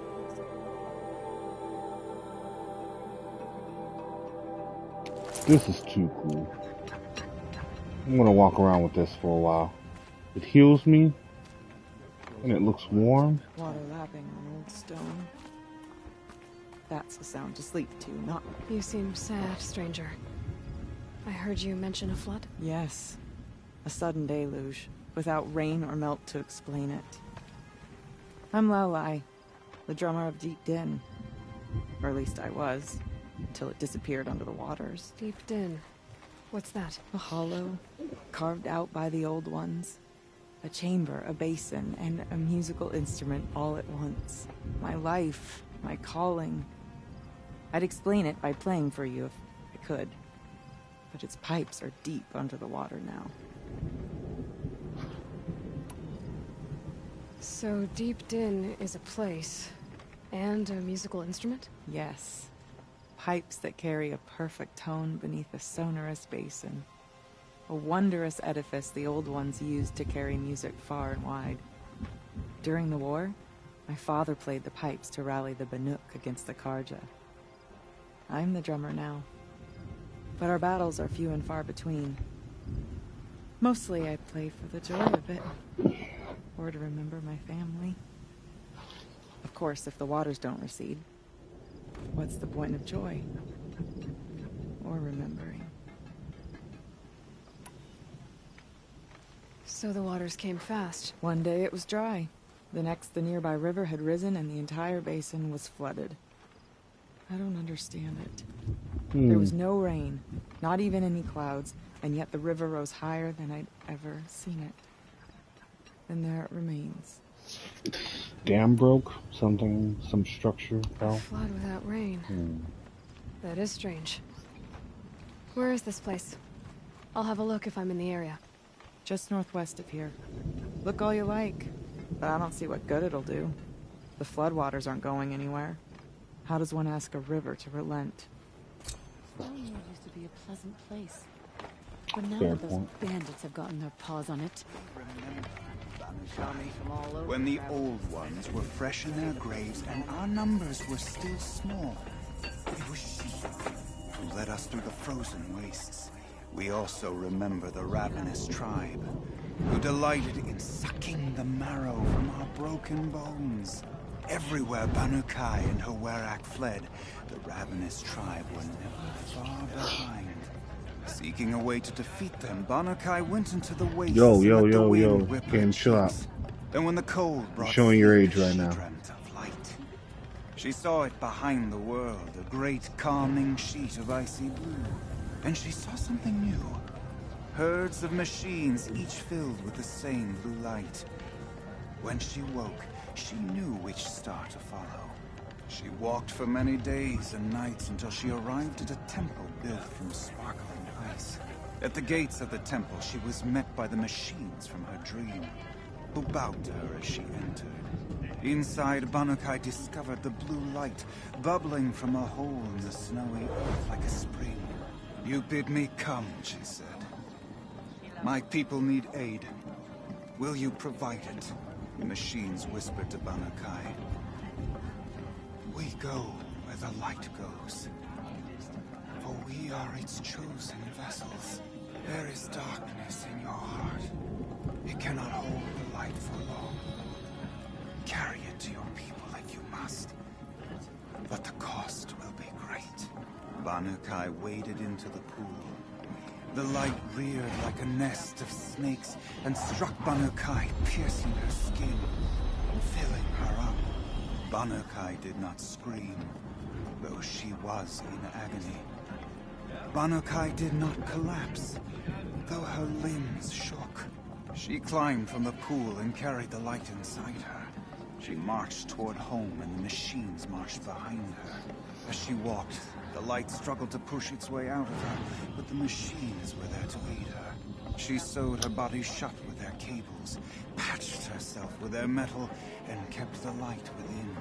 This is too cool. I'm gonna walk around with this for a while. It heals me, and it looks warm. Water lapping on old stone. That's a sound to sleep to, not... You seem sad, stranger. I heard you mention a flood? Yes. A sudden deluge, without rain or melt to explain it. I'm Laolai, the drummer of Deep Din. Or at least I was, until it disappeared under the waters. Deep Din. What's that? A hollow, carved out by the old ones. A chamber, a basin, and a musical instrument all at once. My life, my calling. I'd explain it by playing for you if I could. But its pipes are deep under the water now. So Deep Din is a place, and a musical instrument? Yes. Pipes that carry a perfect tone beneath a sonorous basin. A wondrous edifice the old ones used to carry music far and wide. During the war, my father played the pipes to rally the Banuk against the Carja. I'm the drummer now. But our battles are few and far between. Mostly I play for the joy of it. Or to remember my family. Of course, if the waters don't recede, what's the point of joy? Or remembering? So the waters came fast. One day it was dry. The next, the nearby river had risen and the entire basin was flooded. I don't understand it. There was no rain, not even any clouds, and yet the river rose higher than I'd ever seen it. And there it remains. Dam broke? Some structure fell? A flood without rain. That is strange. Where is this place? I'll have a look if I'm in the area. Just northwest of here. Look all you like, but I don't see what good it'll do. The floodwaters aren't going anywhere. How does one ask a river to relent? Stonewall used to be a pleasant place. But now Fair that those point. bandits have gotten their paws on it. When the old ones were fresh in their graves and our numbers were still small, it was she who led us through the frozen wastes. We also remember the ravenous tribe, who delighted in sucking the marrow from our broken bones. Everywhere Banukai and her Werak fled, the ravenous tribe were never far behind. Seeking a way to defeat them, Banukai went into the wastes and let the wind whip her Game, chill out. cheeks. And when the cold brought Showing your fear, age right she now. dreamt of light. She saw it behind the world, a great calming sheet of icy blue. And she saw something new. Herds of machines, each filled with the same blue light. When she woke, she knew which star to follow. She walked for many days and nights until she arrived at a temple built from sparkling ice. At the gates of the temple, she was met by the machines from her dream, who bowed to her as she entered. Inside, Banukai discovered the blue light bubbling from a hole in the snowy earth like a spring. "You bid me come," she said. "My people need aid. Will you provide it?" The machines whispered to Banukai. "We go where the light goes, for we are its chosen vessels. There is darkness in your heart. It cannot hold the light for long. Carry it to your people if you must, but the cost will be great." Banukai waded into the pool. The light reared like a nest of snakes and struck Banukai, piercing her skin, filling her up. Banukai did not scream, though she was in agony. Banukai did not collapse, though her limbs shook. She climbed from the pool and carried the light inside her. She marched toward home, and the machines marched behind her. As she walked, the light struggled to push its way out of her, but the machines were there to aid her. She sewed her body shut with their cables, patched herself with their metal, and kept the light within.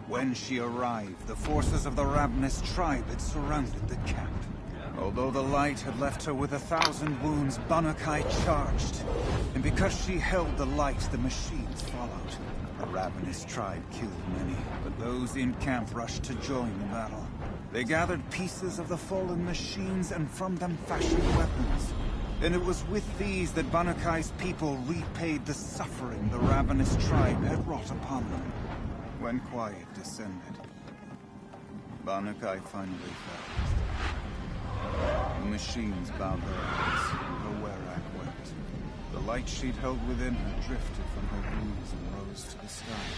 When she arrived, the forces of the Ravenous tribe had surrounded the camp. Although the light had left her with 1,000 wounds, Bannukai charged. And because she held the light, the machines followed. The Ravenous tribe killed many, but those in camp rushed to join the battle. They gathered pieces of the fallen machines and from them fashioned weapons. And it was with these that Bannukai's people repaid the suffering the Ravenous tribe had wrought upon them. When quiet descended, Bannukai finally fell. The machines bowed their heads, and her Werak wept. The light she'd held within her drifted from her wounds and rose to the sky.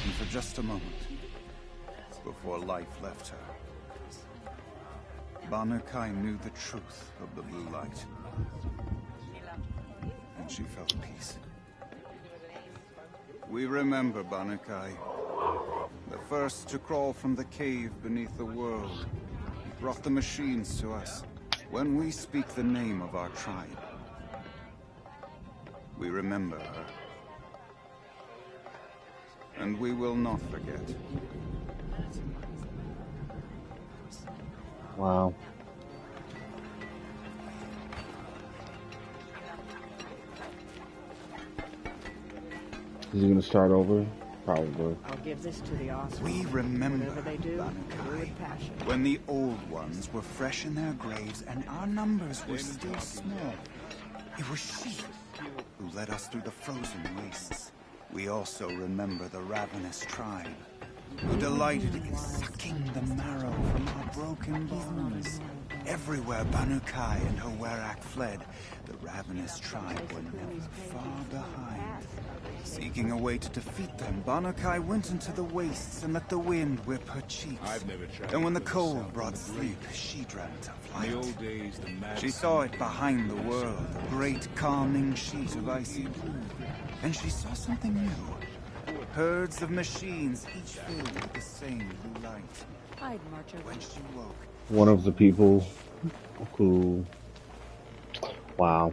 And for just a moment, before life left her, Bannukai knew the truth of the blue light. And she felt peace. We remember Bannukai, the first to crawl from the cave beneath the world, brought the machines to us. When we speak the name of our tribe, we remember her. And we will not forget. Wow. Is he gonna start over? Probably. I'll give this to the awesome. We remember whatever they do, Bannukai, passion. when the old ones were fresh in their graves and our numbers were still small. It was she who led us through the frozen wastes. We also remember the Ravenous tribe, who delighted in sucking the marrow from our broken bones. Everywhere Bannukai and her Werak fled, the Ravenous tribe were never far behind. Seeking a way to defeat them, Bannukai went into the wastes and let the wind whip her cheeks. And when the cold brought sleep, she dreamt of light. She saw it behind the world, a great calming sheet of icy blue. And she saw something new. Herds of machines, each filled with the same blue light. I'd march over. When she woke, One of the people who, wow,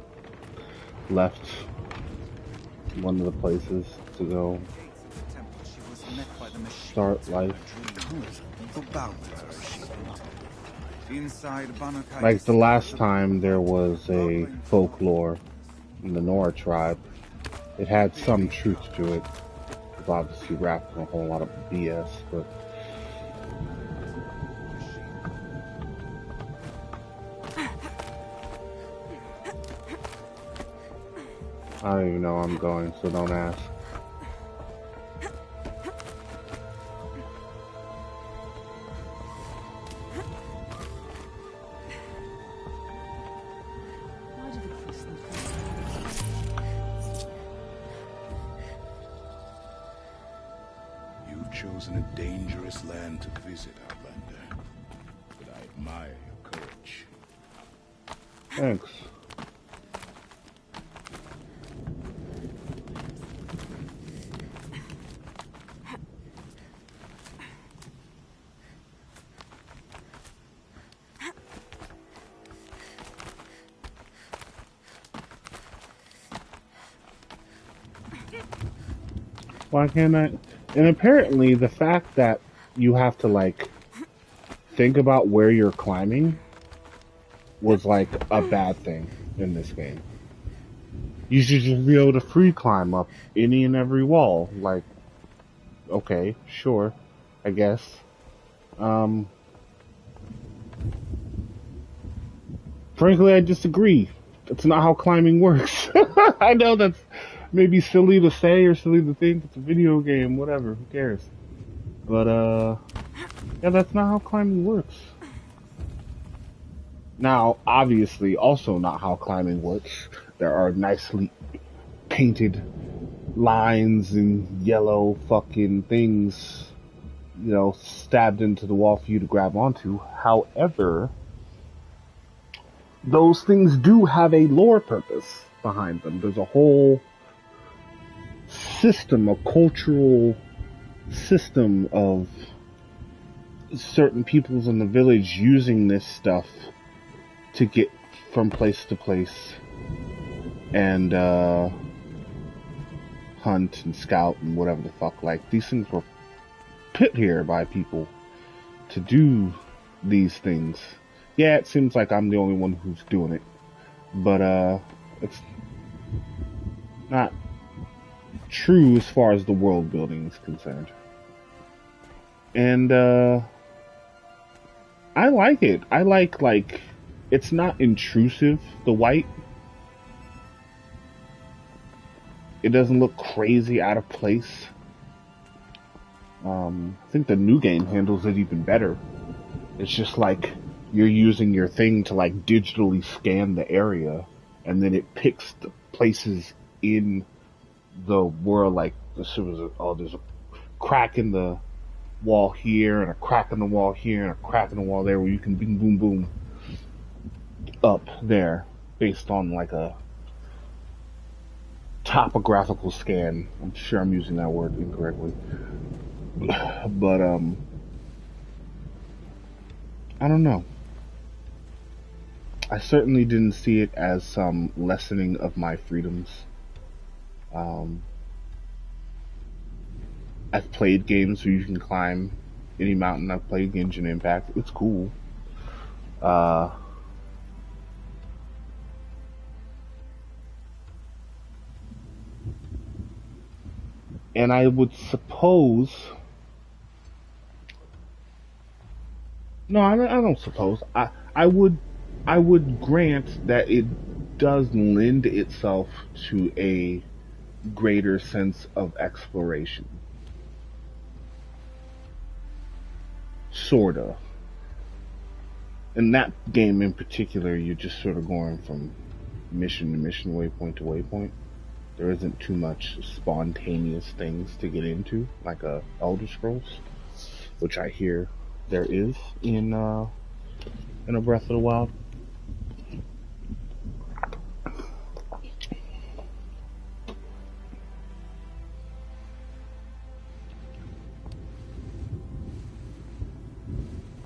left one of the places to go start life. Like the last time there was a folklore in the Nora tribe, it had some truth to it. It was obviously wrapped in a whole lot of BS, but I don't even know where I'm going, so don't ask. You've chosen a dangerous land to visit, Outlander. But I admire your courage. Thanks. Why can't I? And apparently the fact that you have to, like, think about where you're climbing was, like, a bad thing in this game. You should just be able to free climb up any and every wall. Like, okay, sure, I guess. Frankly, I disagree. That's not how climbing works. I know that's maybe silly to say or silly to think. It's a video game, whatever, who cares? But, yeah, that's not how climbing works. Now, obviously, also not how climbing works. There are nicely painted lines and yellow fucking things, you know, stabbed into the wall for you to grab onto. However, those things do have a lore purpose behind them. There's a whole system, a cultural system of certain peoples in the village using this stuff to get from place to place and hunt and scout and whatever the fuck. Like, these things were put here by people to do these things. Yeah, it seems like I'm the only one who's doing it, but it's not true as far as the world building is concerned. And I like it. I like it's not intrusive, the white. It doesn't look crazy out of place. I think the new game handles it even better. It's just like you're using your thing to like digitally scan the area, and then it picks the places in the world. Like there's a crack in the wall here, and a crack in the wall here, and a crack in the wall there, where you can boom, boom, boom up there based on like a topographical scan. I'm sure I'm using that word incorrectly. But, I don't know. I certainly didn't see it as some lessening of my freedoms. I've played games where you can climb any mountain. I've played Genshin Impact. It's cool. And I would suppose... No, I don't suppose. I would grant that it does lend itself to a greater sense of exploration. Sorta. In that game in particular, you're just sort of going from mission to mission, waypoint to waypoint. There isn't too much spontaneous things to get into, like Elder Scrolls, which I hear there is in a Breath of the Wild.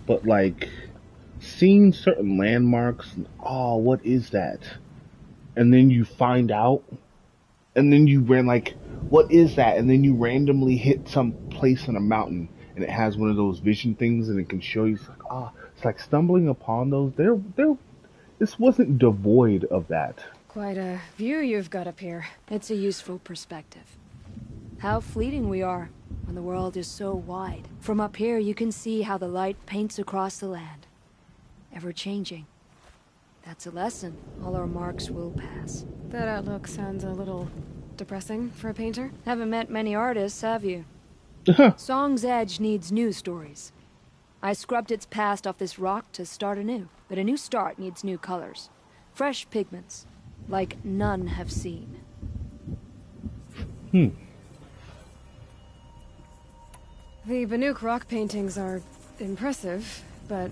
But like seeing certain landmarks, oh, what is that? And then you find out, and then you ran like, what is that? And then you randomly hit some place on a mountain, and it has one of those vision things, and it can show you. It's like, it's like stumbling upon those. This wasn't devoid of that. Quite a view you've got up here. It's a useful perspective. How fleeting we are when the world is so wide. From up here, you can see how the light paints across the land, ever changing. That's a lesson. All our marks will pass. That outlook sounds a little depressing for a painter. Haven't met many artists, have you? Song's Edge needs new stories. I scrubbed its past off this rock to start anew, but a new start needs new colors. Fresh pigments, like none have seen. The Banuk rock paintings are impressive, but,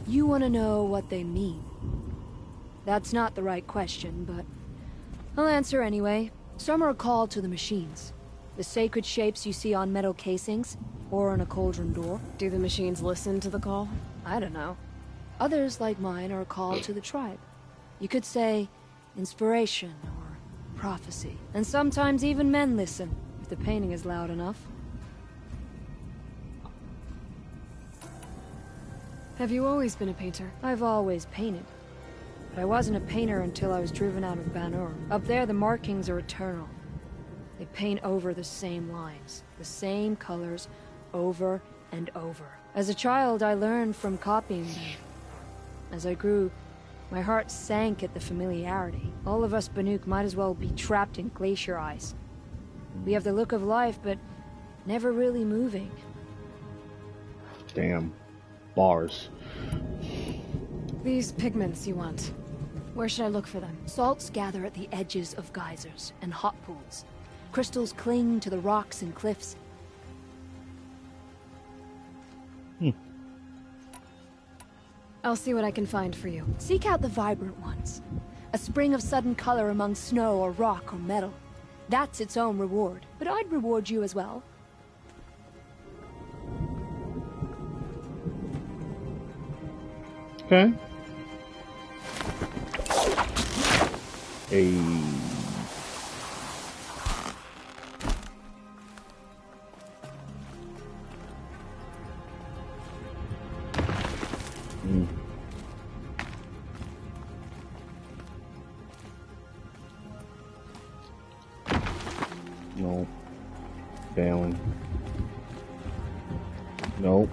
You want to know what they mean? That's not the right question, but I'll answer anyway. Some are called to the machines. The sacred shapes you see on metal casings, or on a cauldron door. Do the machines listen to the call? I don't know. Others, like mine, are called to the tribe. You could say inspiration or prophecy. And sometimes even men listen, if the painting is loud enough. Have you always been a painter? I've always painted. But I wasn't a painter until I was driven out of Ban-Ur. Up there, the markings are eternal. They paint over the same lines, the same colors, over and over. As a child, I learned from copying them. As I grew, my heart sank at the familiarity. All of us Banuk might as well be trapped in glacier ice. We have the look of life, but never really moving. Damn. Bars. These pigments you want. Where should I look for them? Salts gather at the edges of geysers and hot pools. Crystals cling to the rocks and cliffs. I'll see what I can find for you. Seek out the vibrant ones. A spring of sudden color among snow or rock or metal. That's its own reward. But I'd reward you as well. Okay. Nope. Failing. Nope.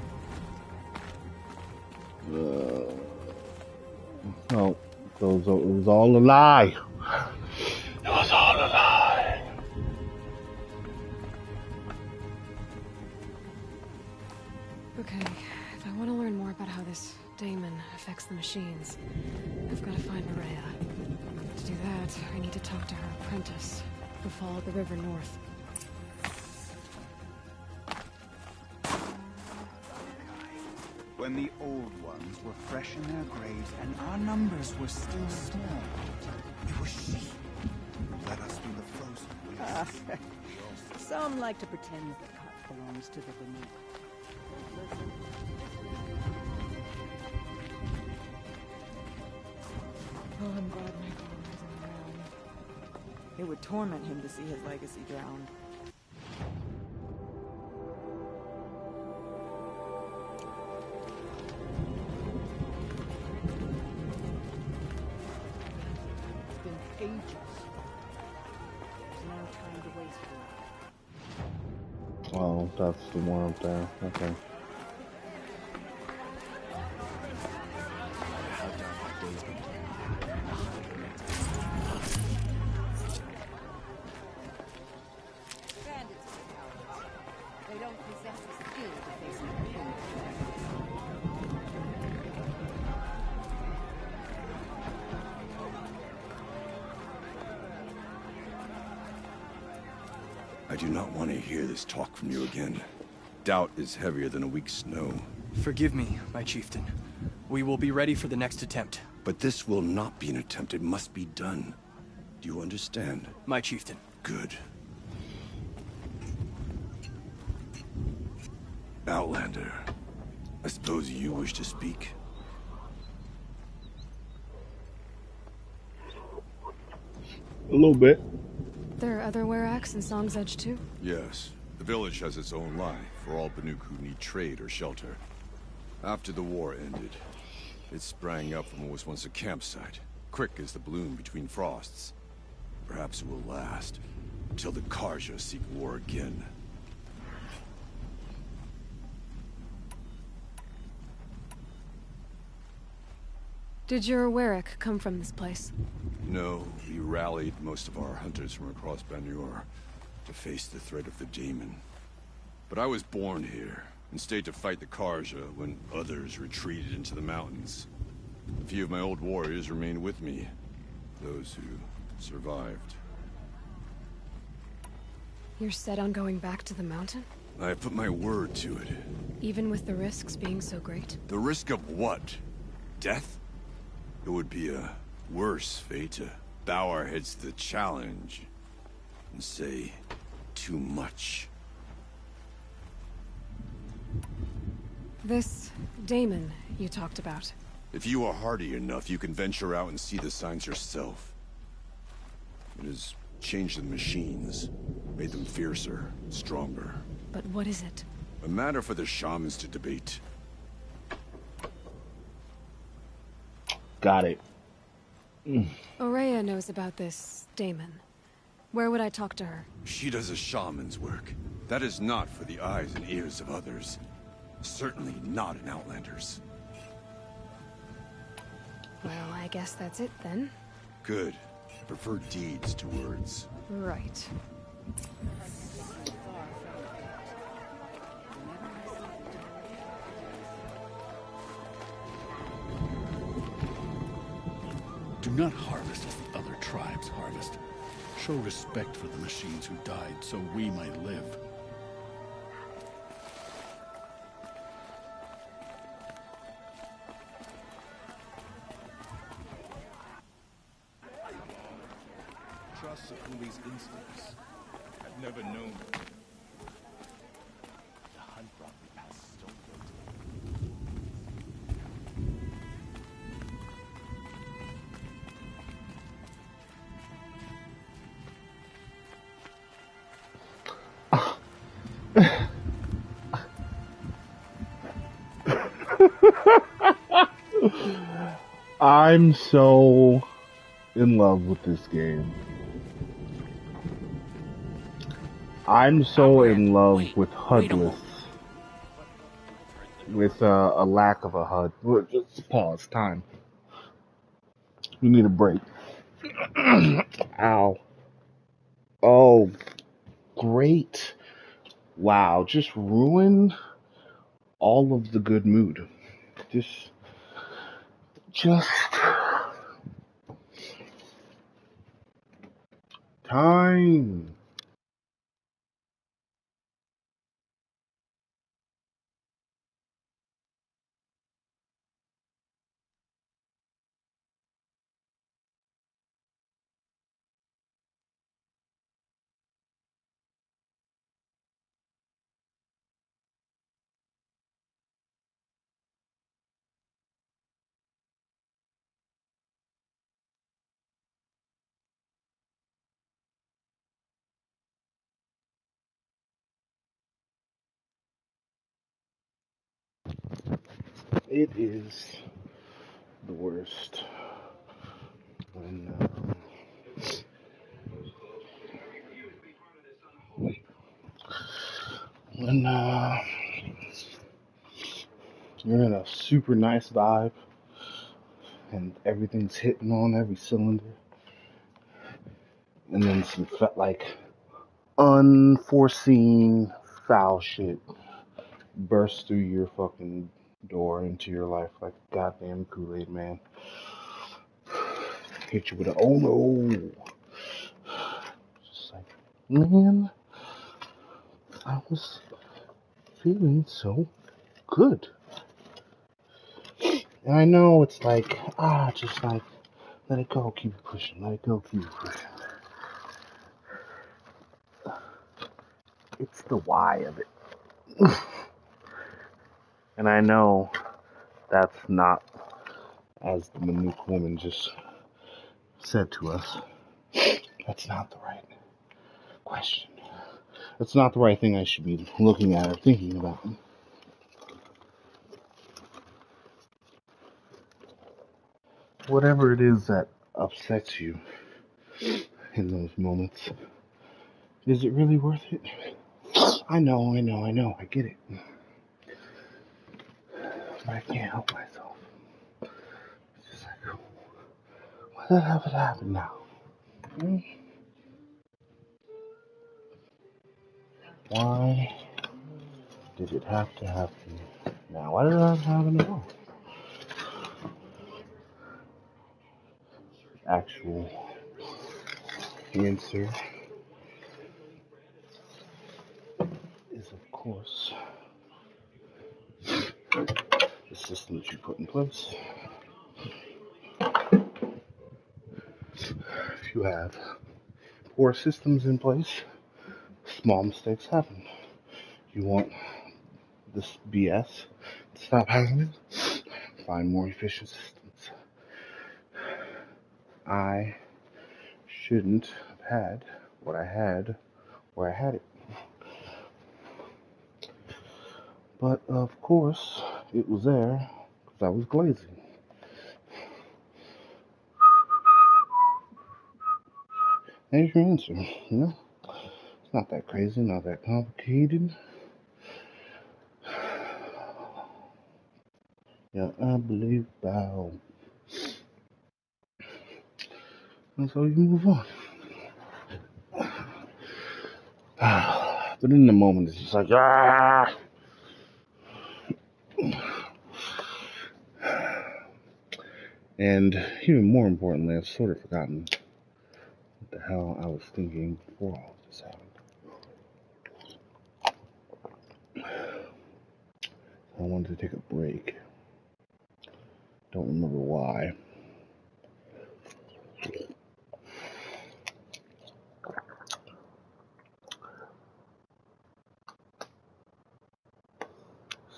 Nope. It was all a lie. It was all a lie. Okay, if I want to learn more about how this daemon affects the machines, I've got to find Maria. To do that, I need to talk to her apprentice, who followed the river north. When the old ones were fresh in their graves and our numbers were still small, it was she who led us through the frozen waste. Some like to pretend the cut belongs to the Banuk. Oh, I'm glad my father isn't around. It would torment him to see his legacy drowned. It's been ages. There's no time to waste for it. Oh, that's the one up there. Okay. They don't possess a skill to face an opponent. I do not want to hear this talk from you again. Doubt is heavier than a week's snow. Forgive me, my chieftain. We will be ready for the next attempt. But this will not be an attempt. It must be done. Do you understand? My chieftain. Good. Outlander, I suppose you wish to speak? A little bit. There are other Weraks in Song's Edge too? Yes. The village has its own life for all Banuk who need trade or shelter. After the war ended, it sprang up from what was once a campsite, quick as the bloom between frosts. Perhaps it will last, until the Karja seek war again. Did your Werak come from this place? No, we rallied most of our hunters from across Banur to face the threat of the daemon. But I was born here, and stayed to fight the Karja when others retreated into the mountains. A few of my old warriors remained with me, those who survived. You're set on going back to the mountain? I have put my word to it. Even with the risks being so great? The risk of what? Death? It would be a worse fate to bow our heads to the challenge and say too much. This daemon you talked about. If you are hardy enough, you can venture out and see the signs yourself. It has changed the machines, made them fiercer, stronger. But what is it? A matter for the shamans to debate. Got it. Ourea knows about this daemon. Where would I talk to her? She does a shaman's work. That is not for the eyes and ears of others. Certainly not an Outlander's. Well, I guess that's it then. Good. I prefer deeds to words. Right. Do not harvest as the other tribes harvest. Show respect for the machines who died so we might live. Trust Sakuli's instincts. I've never known. The hunt brought me past Stonefield. I'm so in love with this game. I'm so in love with HUDless. With a lack of a HUD. Just pause. Time. You need a break. Ow. Oh, great. Wow. Just ruined all of the good mood. Just time. It is the worst when you're in a super nice vibe and everything's hitting on every cylinder, and then some unforeseen foul shit bursts through your fucking door into your life like a goddamn Kool-Aid man. Hit you with a oh no. Just like, man, I was feeling so good. And I know it's like, just like, let it go, keep it pushing, let it go, keep it pushing. It's the why of it. And I know that's not, as the Banuk woman just said to us, that's not the right question. That's not the right thing I should be looking at or thinking about. Whatever it is that upsets you in those moments, is it really worth it? I know, I get it. But I can't help myself. It's just like, why did that have to happen now? Why did it have to happen now? Why did it have to happen at all? Actual answer is, of course, the system that you put in place. If you have poor systems in place, small mistakes happen. You want this BS to stop happening? Find more efficient systems. I shouldn't have had what I had where I had it. But of course, it was there because I was glazing. There's your answer, you know? It's not that crazy, not that complicated. Yeah, I believe bow. And so you move on. But in the moment, it's just like, And even more importantly, I've sort of forgotten what the hell I was thinking before all of this happened. I wanted to take a break. Don't remember why.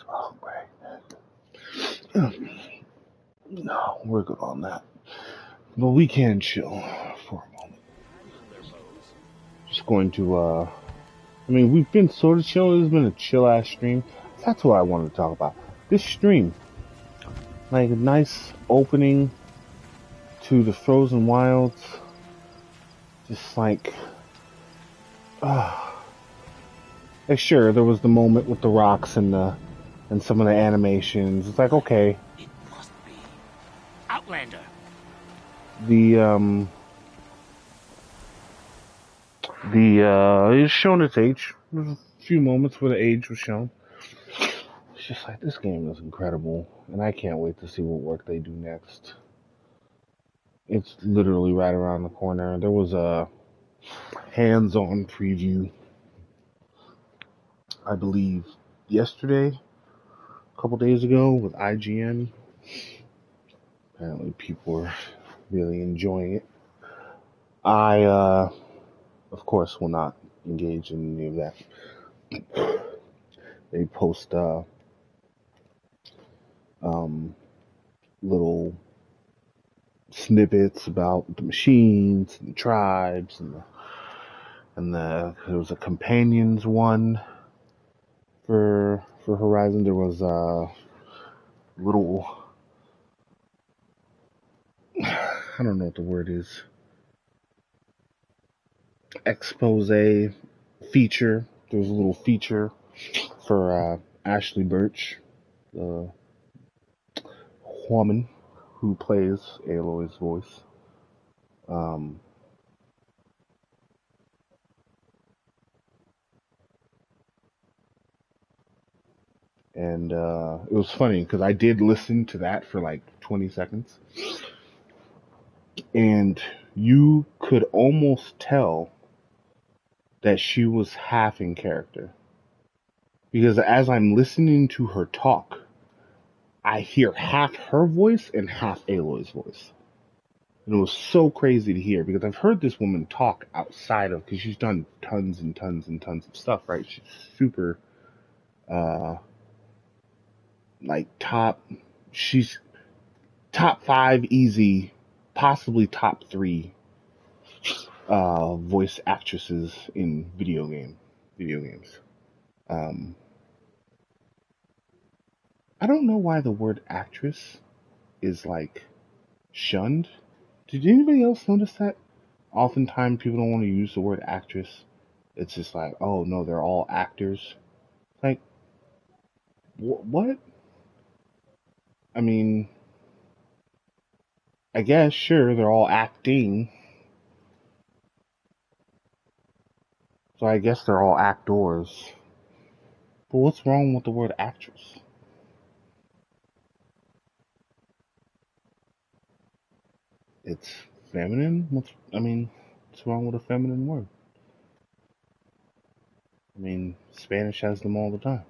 Swallow break. No, we're good on that. But we can chill for a moment. Just going to, we've been sort of chilling. It's been a chill-ass stream. That's what I wanted to talk about. This stream. Like a nice opening to the Frozen Wilds. Just like, Like, sure, there was the moment with the rocks and some of the animations. It's like, okay. It must be Outlander. It's shown its age. There's a few moments where the age was shown. It's just like, this game is incredible, and I can't wait to see what work they do next. It's literally right around the corner. There was a hands-on preview, I believe, yesterday, a couple days ago, with IGN. Apparently people are really enjoying it. I, of course, will not engage in any of that. They post, little snippets about the machines and the tribes and there was a companions one for Horizon. There was a little, I don't know what the word is, expose feature. There was a little feature for Ashley Birch, the woman who plays Aloy's voice. And it was funny because I did listen to that for like 20 seconds. And you could almost tell that she was half in character. Because as I'm listening to her talk, I hear half her voice and half Aloy's voice. And it was so crazy to hear because I've heard this woman talk outside of, because she's done tons and tons and tons of stuff, right? She's super, she's top 5 easy, possibly top 3 voice actresses in video games. I don't know why the word actress is like shunned. Did anybody else notice that? Oftentimes people don't want to use the word actress. It's just like, oh no, they're all actors. Like, what? I mean, I guess, sure, they're all acting. So I guess they're all actors. But what's wrong with the word actress? It's feminine? What's wrong with a feminine word? I mean, Spanish has them all the time.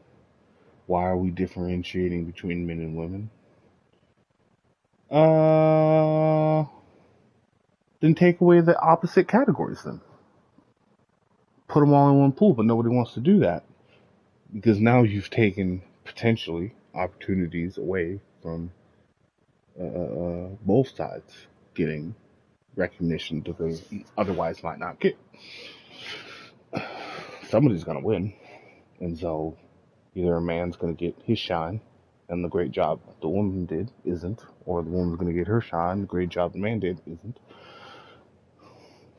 Why are we differentiating between men and women? Then take away the opposite categories then. Put them all in one pool, but nobody wants to do that. Because now you've taken, potentially, opportunities away from both sides getting recognition that they otherwise might not get. Somebody's going to win. And so either a man's going to get his shine and the great job the woman did isn't, or the woman's going to get her shine, the great job the man did isn't.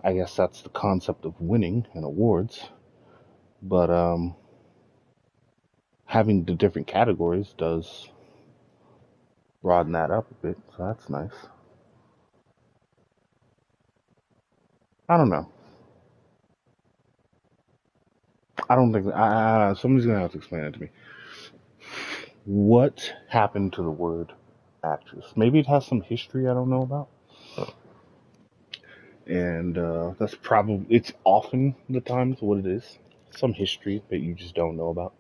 I guess that's the concept of winning and awards. But having the different categories does broaden that up a bit, so that's nice. I don't know. I don't think somebody's gonna have to explain it to me. What happened to the word actress? Maybe it has some history I don't know about. And that's probably, it's often the times what it is. Some history that you just don't know about.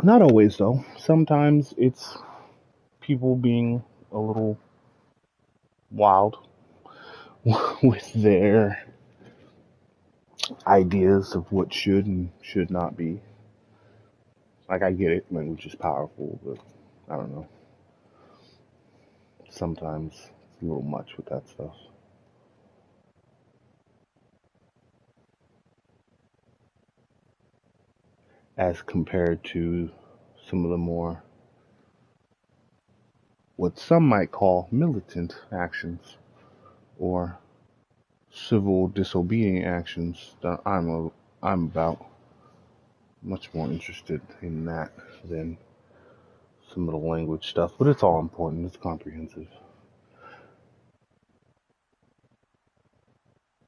Not always though. Sometimes it's people being a little wild with their ideas of what should and should not be. Like, I get it, language is powerful, but I don't know. Sometimes it's a little much with that stuff. As compared to some of the more, what some might call militant actions, or civil disobedient actions that I'm I'm about. Much more interested in that than some of the language stuff, but it's all important. It's comprehensive.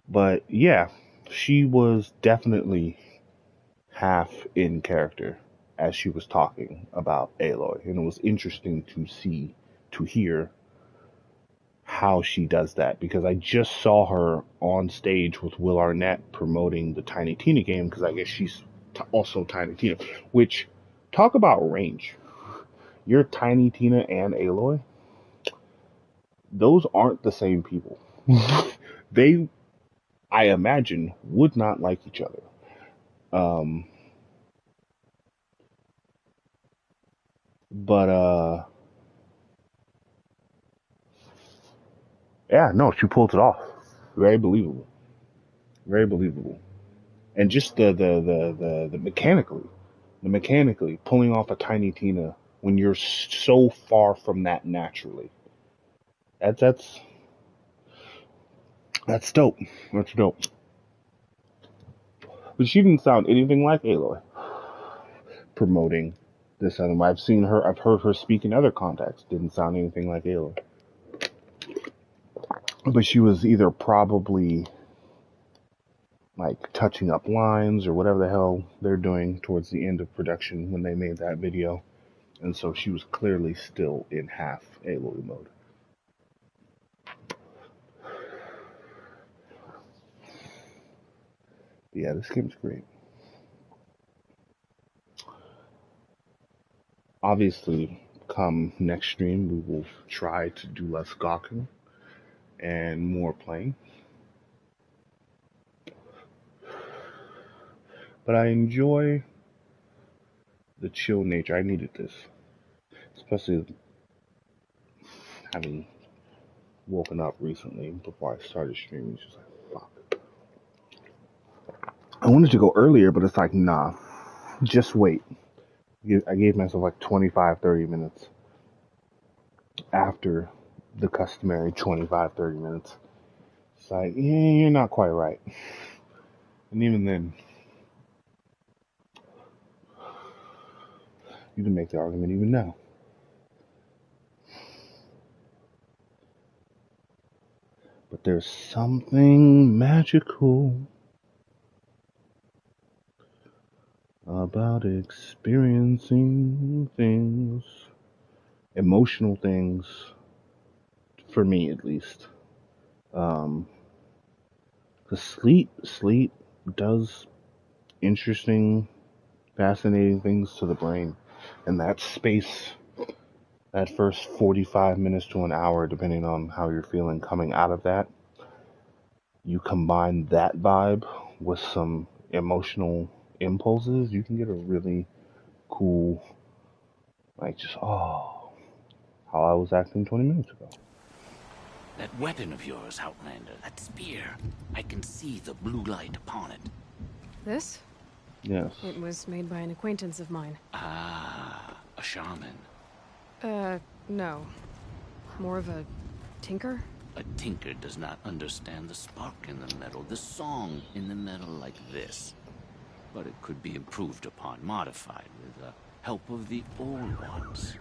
But yeah, she was definitely half in character as she was talking about Aloy, and it was interesting to hear how she does that, because I just saw her on stage with Will Arnett promoting the Tiny Tina game, because I guess she's also Tiny Tina, which, talk about range. You're Tiny Tina and Aloy. Those aren't the same people. They, I imagine, would not like each other. Yeah, no, she pulled it off. Very believable. Very believable. And just the mechanically pulling off a Tiny Tina when you're so far from that naturally. That's dope. That's dope. But she didn't sound anything like Aloy promoting this anime. I've heard her speak in other contexts. Didn't sound anything like Aloy. But she was either probably like touching up lines or whatever the hell they're doing towards the end of production when they made that video. And so she was clearly still in half Aloy mode. Yeah, this game's great. Obviously, come next stream, we will try to do less gawking and more playing. But I enjoy the chill nature. I needed this. Especially having woken up recently before I started streaming. It's just like, fuck. I wanted to go earlier, but it's like, nah. Just wait. I gave myself like 25-30 minutes after the customary 25-30 minutes. It's like, yeah, you're not quite right. And even then, you can make the argument even now. But there's something magical about experiencing things, emotional things, for me at least. The sleep does interesting, fascinating things to the brain. And that space, that first 45 minutes to an hour, depending on how you're feeling coming out of that, you combine that vibe with some emotional impulses, you can get a really cool, like, just, oh, how I was acting 20 minutes ago. That weapon of yours, Outlander, that spear, I can see the blue light upon it. This? Yes. It was made by an acquaintance of mine. Ah, a shaman. No. More of a tinker? A tinker does not understand the spark in the metal, the song in the metal like this. But it could be improved upon, modified, with the help of the old ones.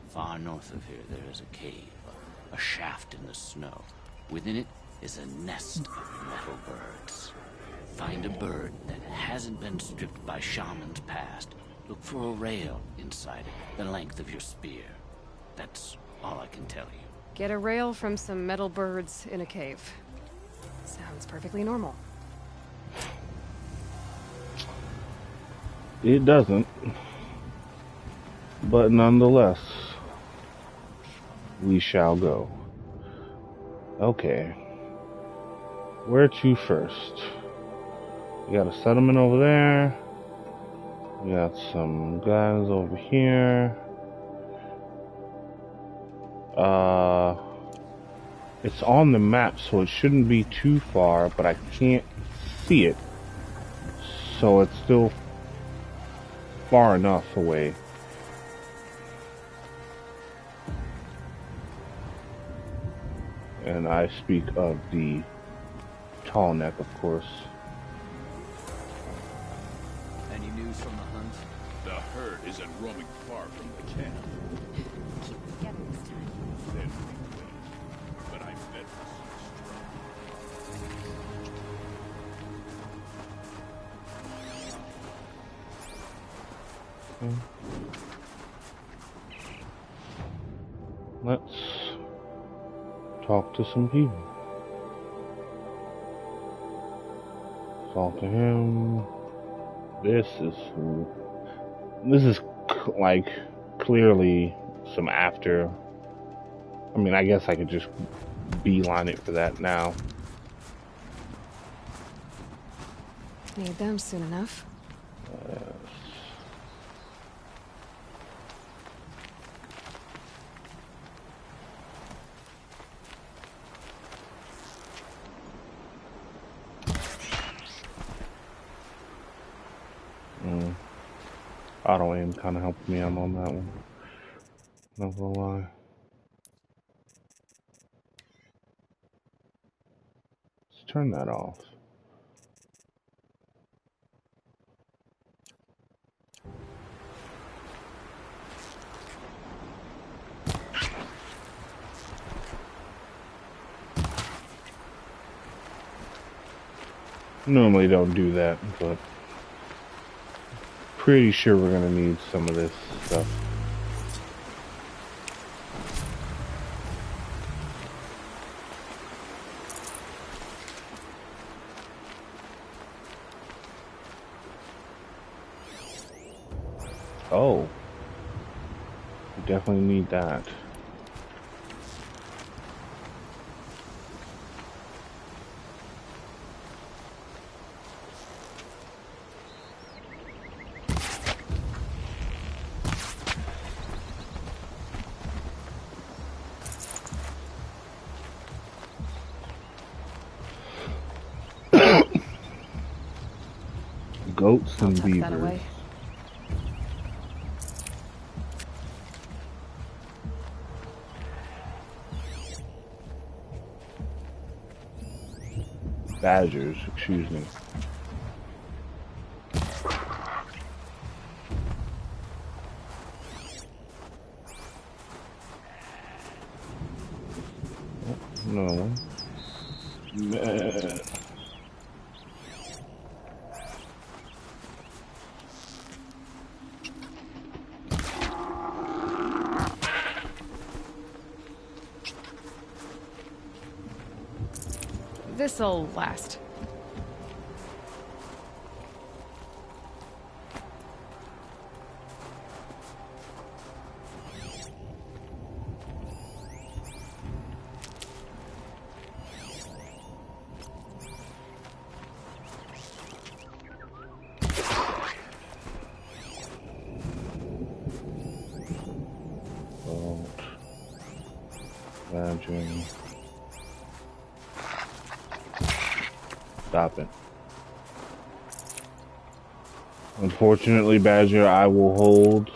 Far north of here, there is a cave, a shaft in the snow. Within it is a nest of metal birds. Find a bird that hasn't been stripped by shamans past. Look for a rail inside it, the length of your spear. That's all I can tell you. Get a rail from some metal birds in a cave. Sounds perfectly normal. It doesn't. But nonetheless, we shall go. Okay. Where to first? We got a settlement over there. We got some guys over here. It's on the map, so it shouldn't be too far, but I can't see it. So it's still far enough away. And I speak of the Tall Neck, of course. news from the hunt? The herd isn't roaming far from the camp. Keep it together this time. Then we win. But I bet we'll Let's talk to some people. Talk to him. This is like clearly some after. I mean, I guess I could just beeline it for that now. Need them soon enough. Auto aim kind of helped me out on that one. Not gonna lie. Let's turn that off. Normally don't do that, but pretty sure we're gonna need some of this stuff. Oh, we definitely need that. Goats and beavers. Badgers, excuse me. No. Man. This'll last. Imagine. Stop it. Unfortunately, Badger, I will hold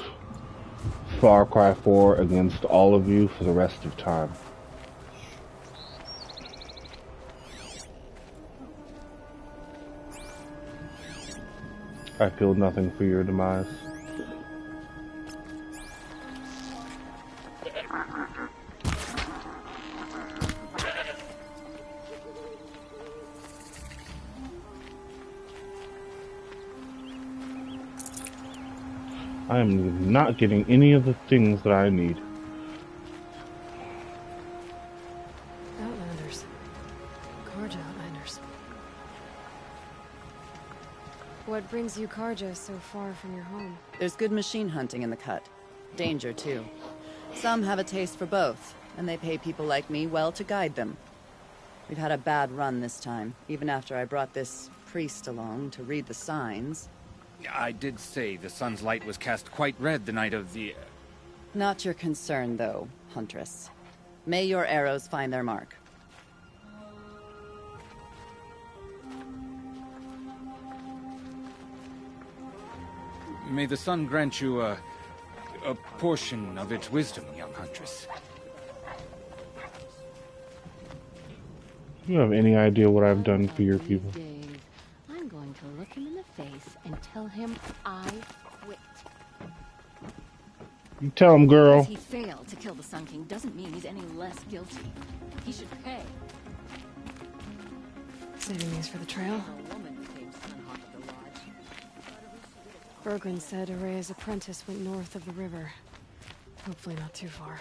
Far Cry 4 against all of you for the rest of time. I feel nothing for your demise. I am not getting any of the things that I need. Outlanders. Karja Outlanders. What brings you Karja so far from your home? There's good machine hunting in the cut. Danger, too. Some have a taste for both, and they pay people like me well to guide them. We've had a bad run this time, even after I brought this priest along to read the signs. I did say the sun's light was cast quite red the night of the... Not your concern, though, Huntress. May your arrows find their mark. May the sun grant you a portion of its wisdom, young Huntress. You have any idea what I've done for your people? I'm going to look him in the face and tell him I quit. You tell him, girl. Because he failed to kill the Sun King doesn't mean he's any less guilty. He should pay. Saving these for the trail. Bergren said Araya's apprentice went north of the river. Hopefully not too far.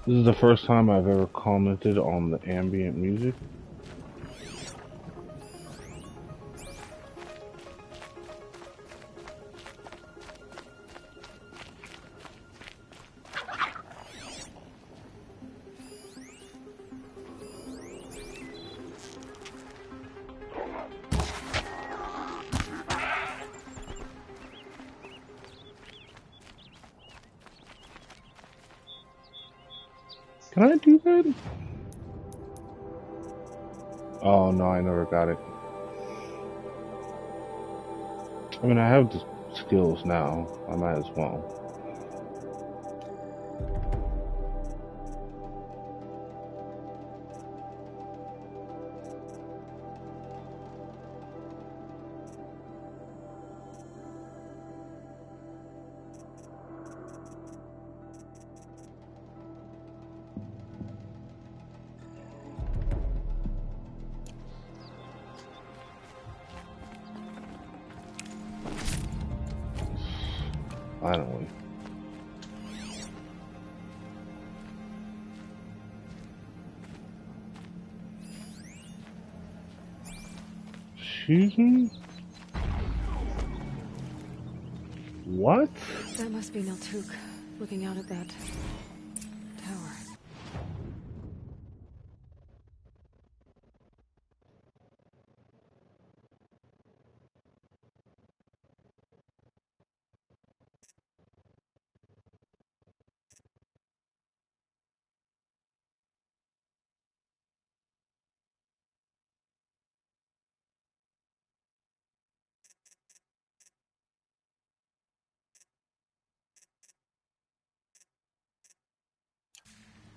This is the first time I've ever commented on the ambient music. Can I do that? Oh no, I never got it. I mean, I have the skills now. I might as well. Finally. Excuse me? What? That must be Naltuk, looking out at that tower.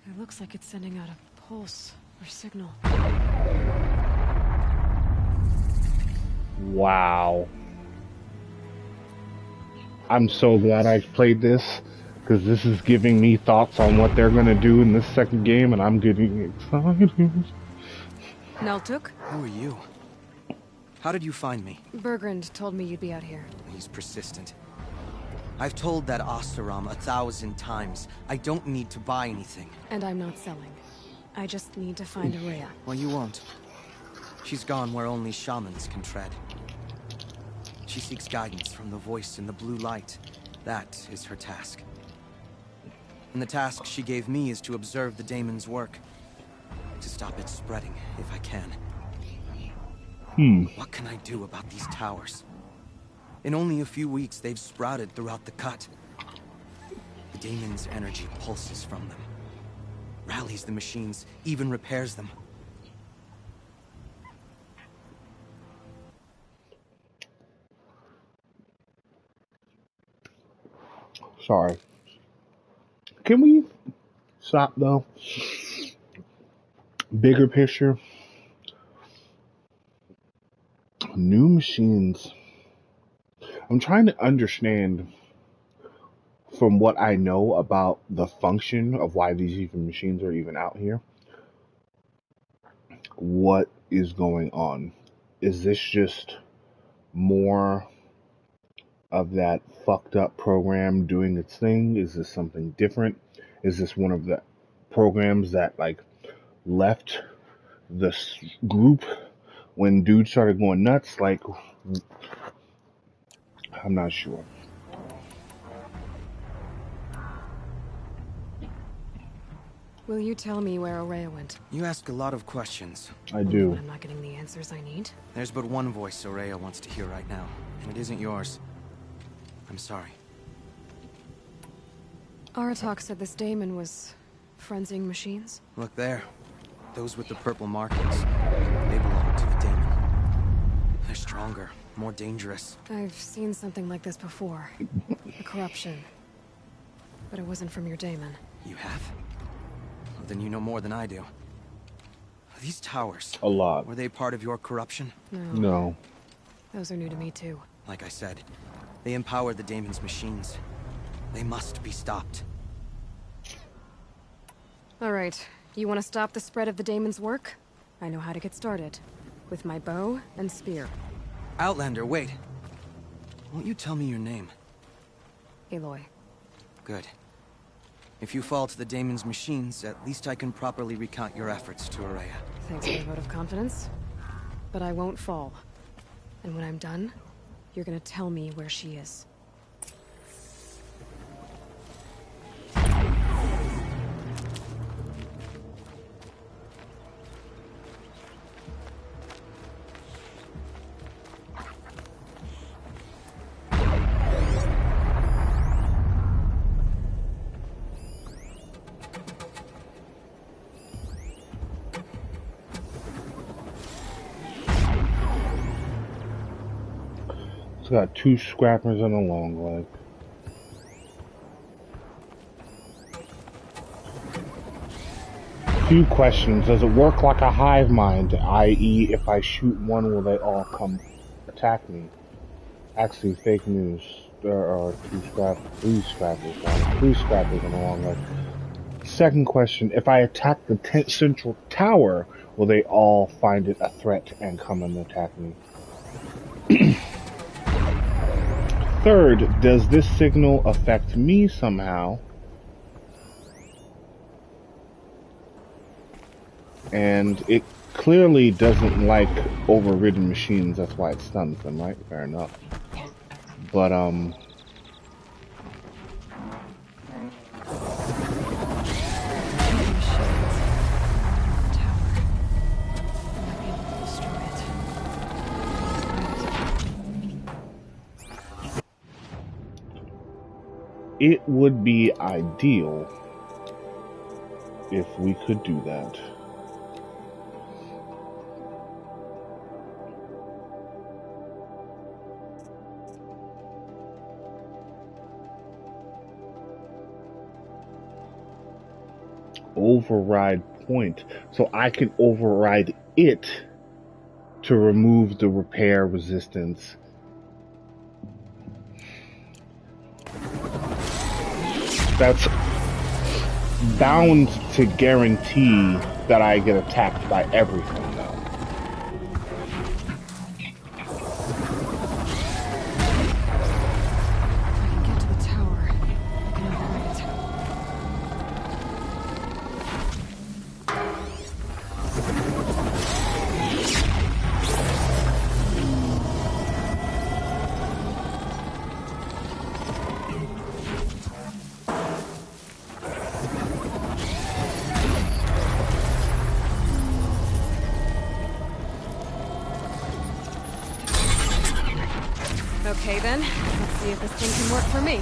It looks like it's sending out a pulse or signal. Wow. I'm so glad I played this, because this is giving me thoughts on what they're going to do in this second game, and I'm getting excited. Naltuk? Who are you? How did you find me? Bergrand told me you'd be out here. He's persistent. I've told that Oseram 1,000 times. I don't need to buy anything. And I'm not selling. I just need to find Araya. Well, you won't. She's gone where only shamans can tread. She seeks guidance from the voice in the blue light. That is her task. And the task she gave me is to observe the daemon's work. To stop it spreading, if I can. What can I do about these towers? In only a few weeks, they've sprouted throughout the cut. The daemon's energy pulses from them. Rallies the machines, even repairs them. Sorry. Can we stop though? Bigger picture. New machines. I'm trying to understand from what I know about the function of why these even machines are even out here. What is going on? Is this just more of that fucked up program doing its thing? Is this something different? Is this one of the programs that like left the group when dude started going nuts? Like, I'm not sure. Will you tell me where Araya went? You ask a lot of questions. I do. But I'm not getting the answers I need. There's but one voice Araya wants to hear right now, and it isn't yours. I'm sorry. Aratak said this daemon was frenzying machines. Look there. Those with the purple markings. They belong to the daemon. They're stronger, more dangerous. I've seen something like this before. A corruption. But it wasn't from your daemon. You have? Well, then you know more than I do. These towers. A lot. Were they part of your corruption? No. Those are new to me, too. Like I said, they empowered the Daemon's machines. They must be stopped. All right. You want to stop the spread of the Daemon's work? I know how to get started. With my bow and spear. Outlander, wait. Won't you tell me your name? Aloy. Good. If you fall to the Daemon's machines, at least I can properly recount your efforts to Ourea. Thanks for the vote of confidence. But I won't fall. And when I'm done, you're gonna tell me where she is. It's got 2 scrappers and a long leg. Few questions. Does it work like a hive mind? I.e., if I shoot one, will they all come attack me? Actually, fake news. There are 3 scrappers and a long leg. Second question. If I attack the central tower, will they all find it a threat and come and attack me? Third, does this signal affect me somehow? And it clearly doesn't like overridden machines, that's why it stuns them, right? Fair enough. But, it would be ideal if we could do that. Override point. So I can override it to remove the repair resistance. That's bound to guarantee that I get attacked by everything, though. Okay then, let's see if this thing can work for me.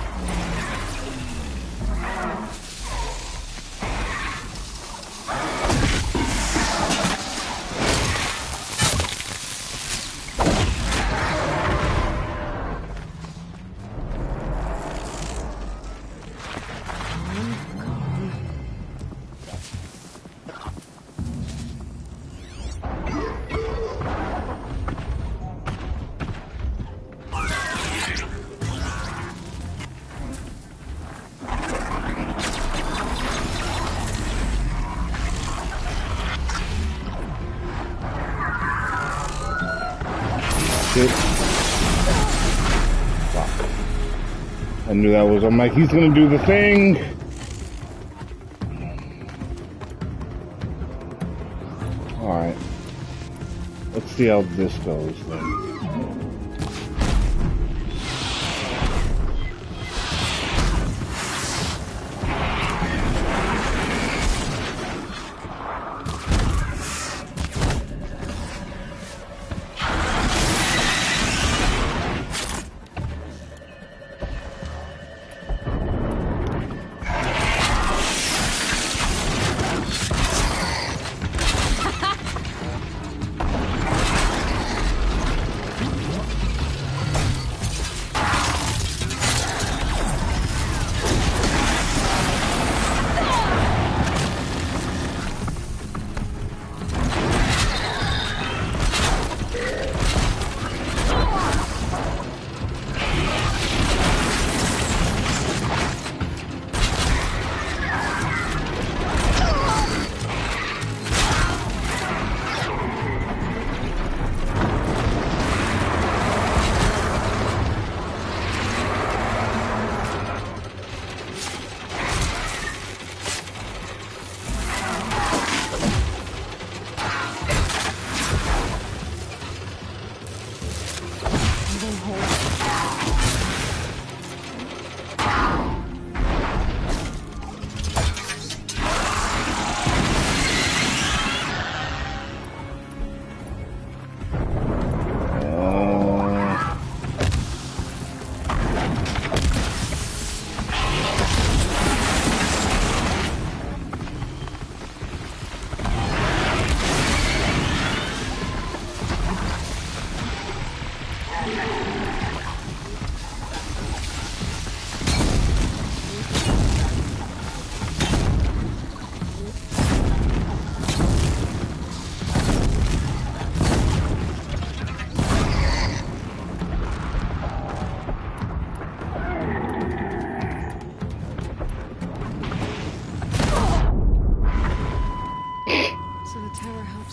Fuck. I knew that was, I'm like, he's gonna do the thing! Alright. Let's see how this goes then.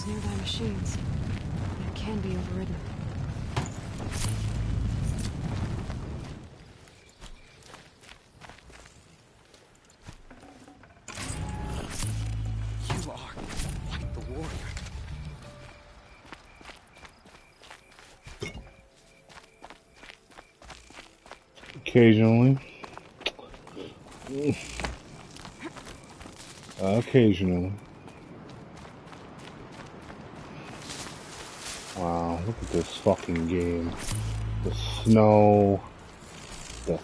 nearby machines. It can be overridden. You are quite the warrior. Occasionally. Occasionally. Wow, look at this fucking game. The snow. The...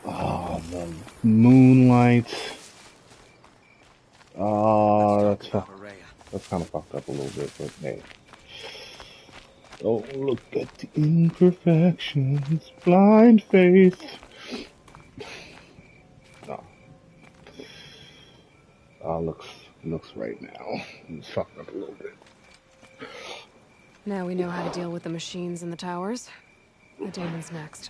Oh, the moonlight. That's kind of fucked up a little bit, but hey. Oh, look at the imperfections, blind faith. Looks right now. It's fucked up a little bit. Now we know how to deal with the machines in the towers. The damon's next.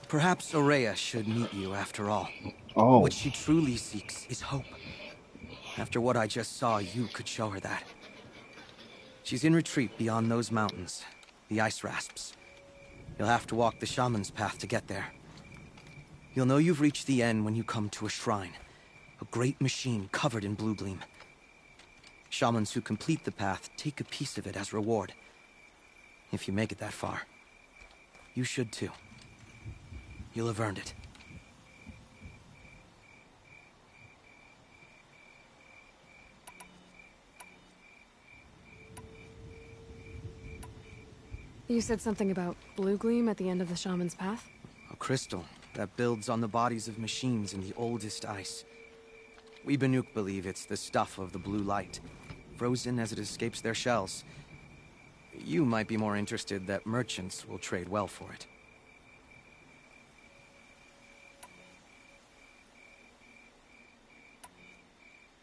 Perhaps Ourea should meet you after all. Oh. What she truly seeks is hope. After what I just saw, you could show her that. She's in retreat beyond those mountains, the ice rasps. You'll have to walk the shaman's path to get there. You'll know you've reached the end when you come to a shrine. A great machine covered in blue gleam. Shamans who complete the path take a piece of it as reward. If you make it that far, you should too. You'll have earned it. You said something about blue gleam at the end of the shaman's path? A crystal that builds on the bodies of machines in the oldest ice. We Banuk believe it's the stuff of the blue light, frozen as it escapes their shells. You might be more interested that merchants will trade well for it.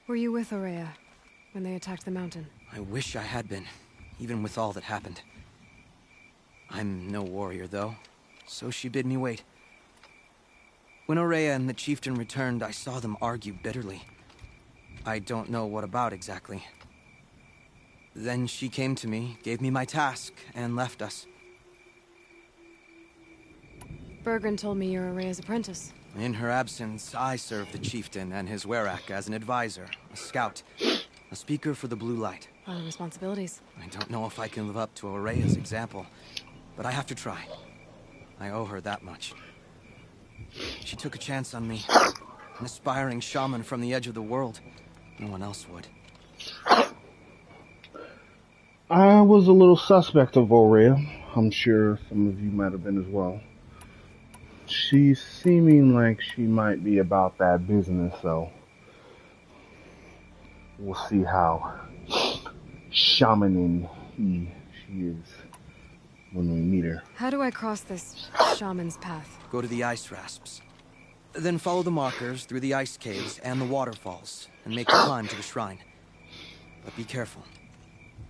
Were you with Ourea when they attacked the mountain? I wish I had been, even with all that happened. I'm no warrior, though, so she bid me wait. When Ourea and the chieftain returned, I saw them argue bitterly. I don't know what about exactly. Then she came to me, gave me my task, and left us. Bergren told me you're Ourea's apprentice. In her absence, I served the chieftain and his werak as an advisor, a scout, a speaker for the blue light. A lot of responsibilities. I don't know if I can live up to Ourea's example, but I have to try. I owe her that much. She took a chance on me, an aspiring shaman from the edge of the world. No one else would. I was a little suspect of Ourea. I'm sure some of you might have been as well. She's seeming like she might be about that business, so we'll see how shamanin she is when we meet her. How do I cross this shaman's path? Go to the ice rasps. Then follow the markers through the ice caves and the waterfalls, and make the climb to the shrine. But be careful.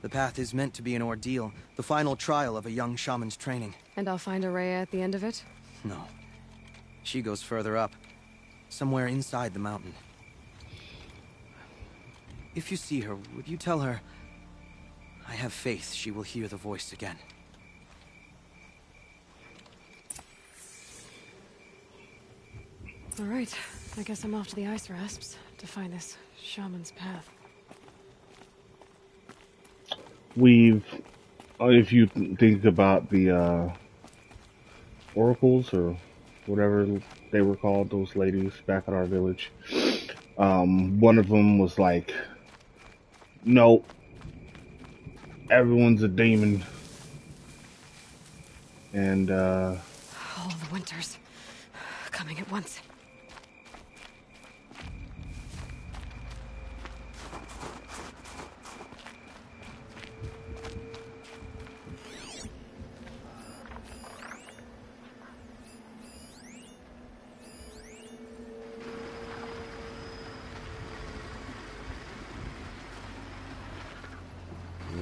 The path is meant to be an ordeal, the final trial of a young shaman's training. And I'll find Ourea at the end of it? No. She goes further up, somewhere inside the mountain. If you see her, would you tell her, I have faith she will hear the voice again. All right, I guess I'm off to the ice rasps to find this shaman's path. If you think about the oracles or whatever they were called, those ladies back at our village, one of them was like, no, everyone's a demon. And all the winters coming at once.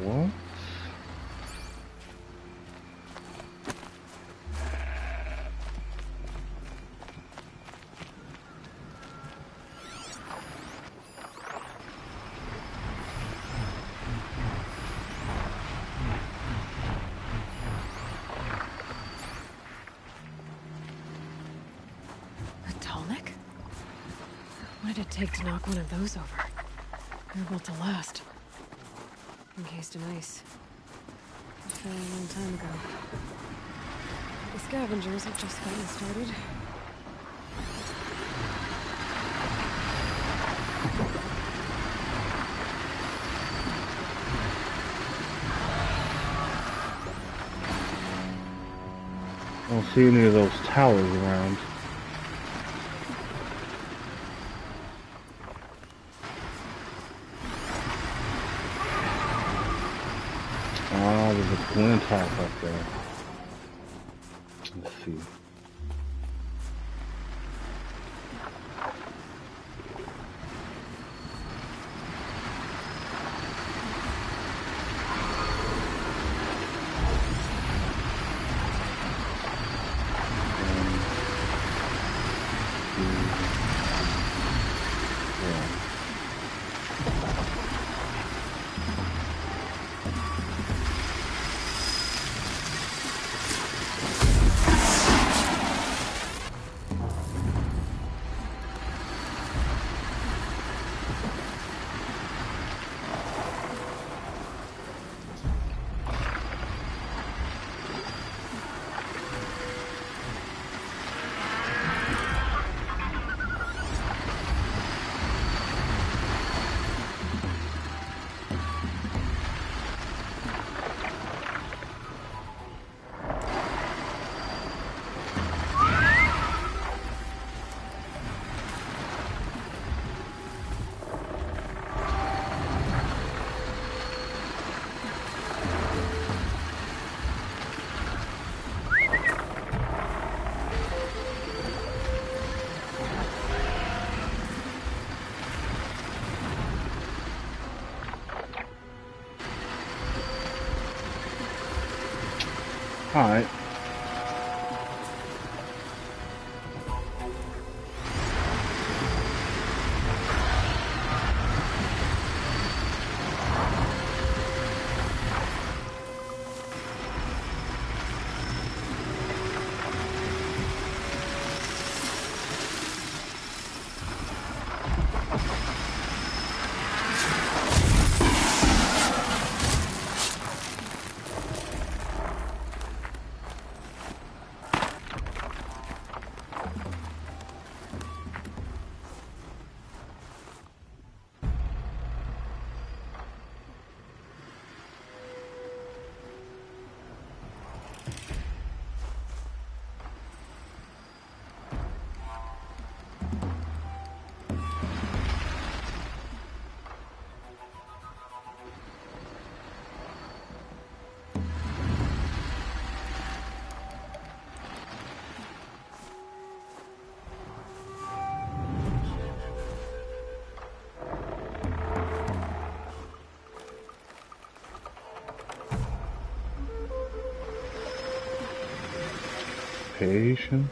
what? What did it take to knock one of those over? They're built to last. Encased in ice. I fell a long time ago. The scavengers have just gotten started. I don't see any of those towers around. Ah, there's a glint top up there. Let's see. Alright. Patience.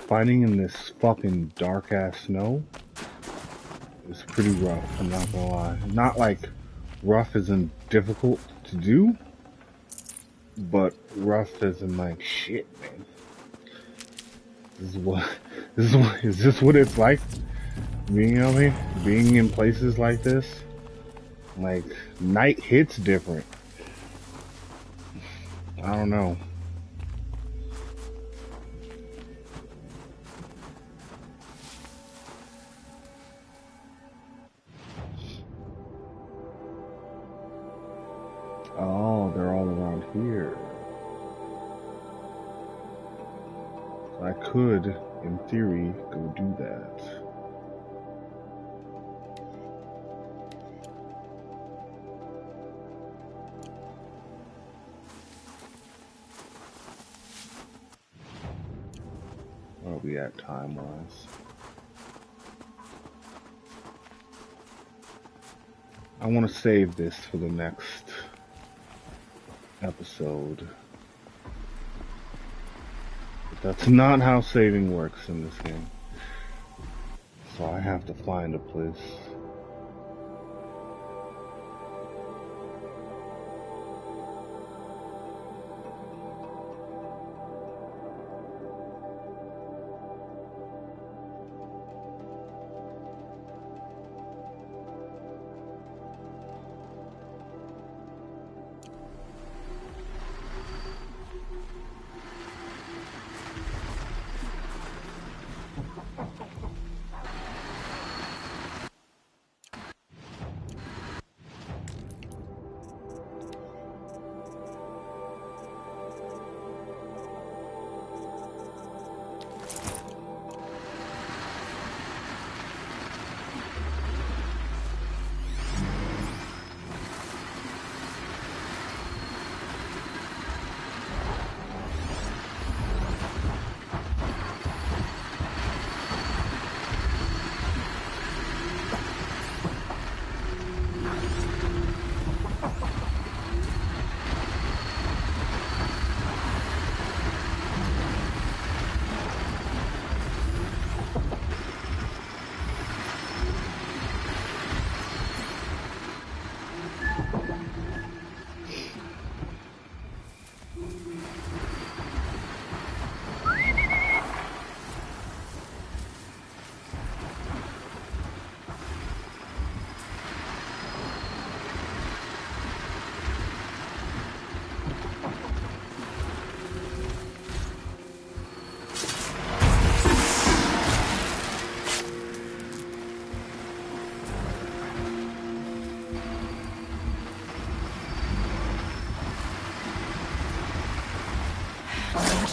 fighting in this fucking dark ass snow is pretty rough, I'm not gonna lie. Not like rough isn't difficult to do, but rough isn't like shit, man. Is this what it's like? Being in places like this? Like, night hits different. I don't know. Oh, they're all around here. I could, in theory, go do that. Where are we at time-wise? I want to save this for the next episode. But that's not how saving works in this game. So I have to find a place.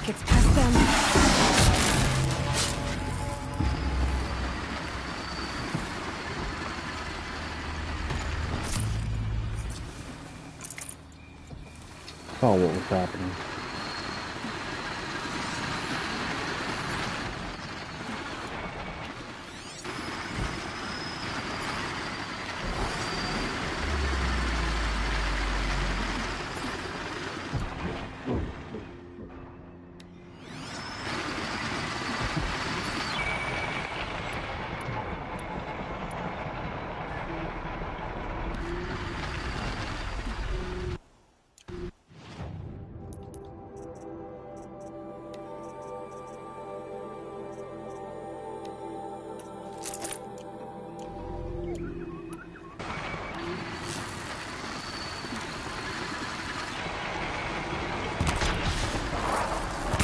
Gets past them. Saw what was happening.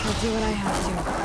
I'll do what I have to.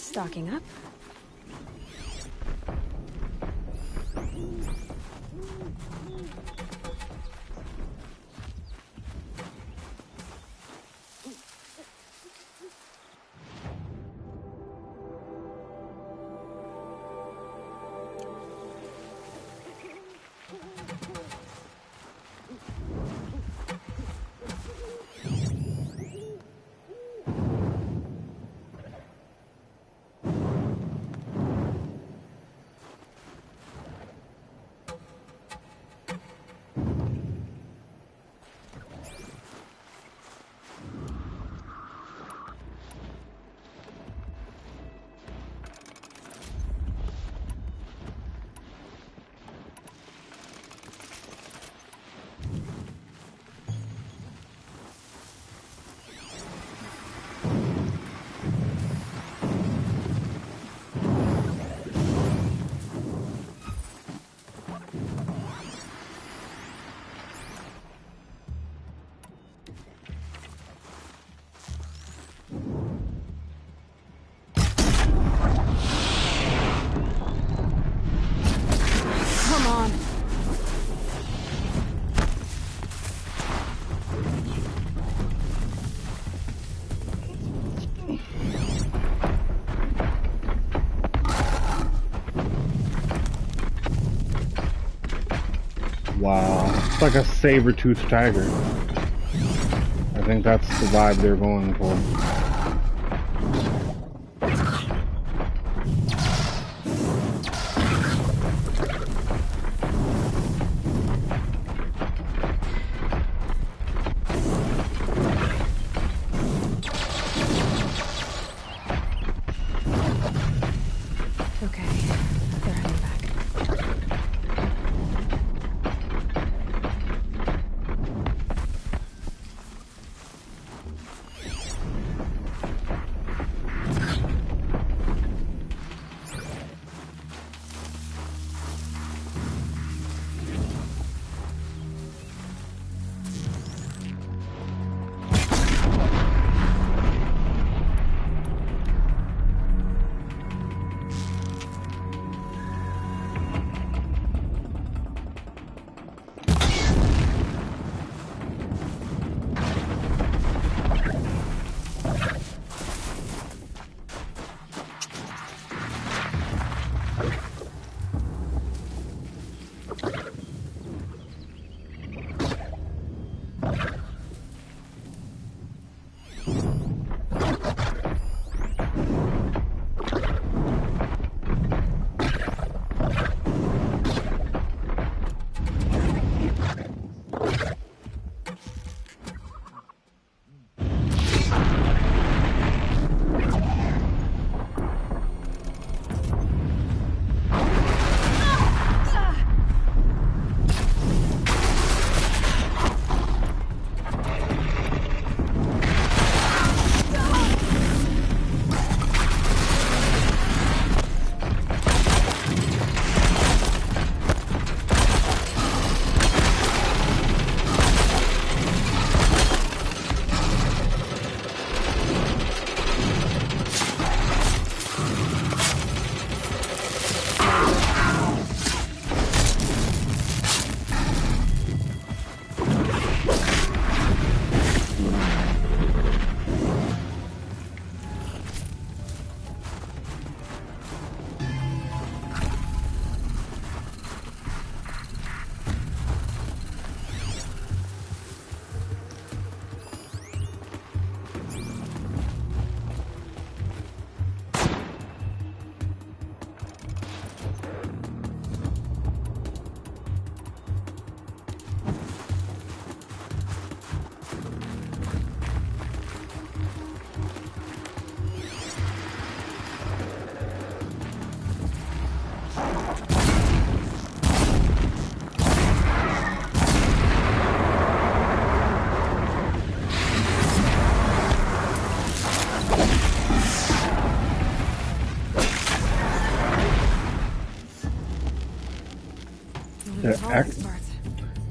Stocking up. Wow, it's like a saber-toothed tiger. I think that's the vibe they're going for.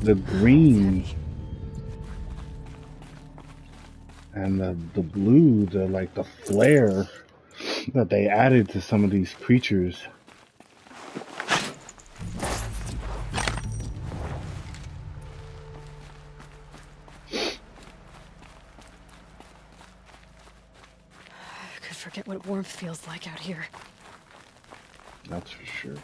The green and the blue, the flare that they added to some of these creatures. I could forget what warmth feels like out here. That's for sure.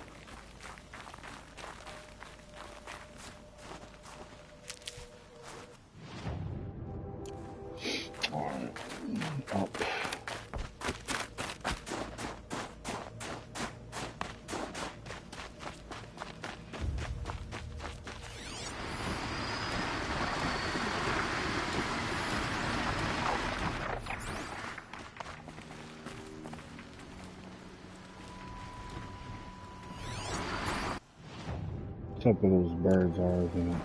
Alright. Up. What's up with those birds are, isn't it?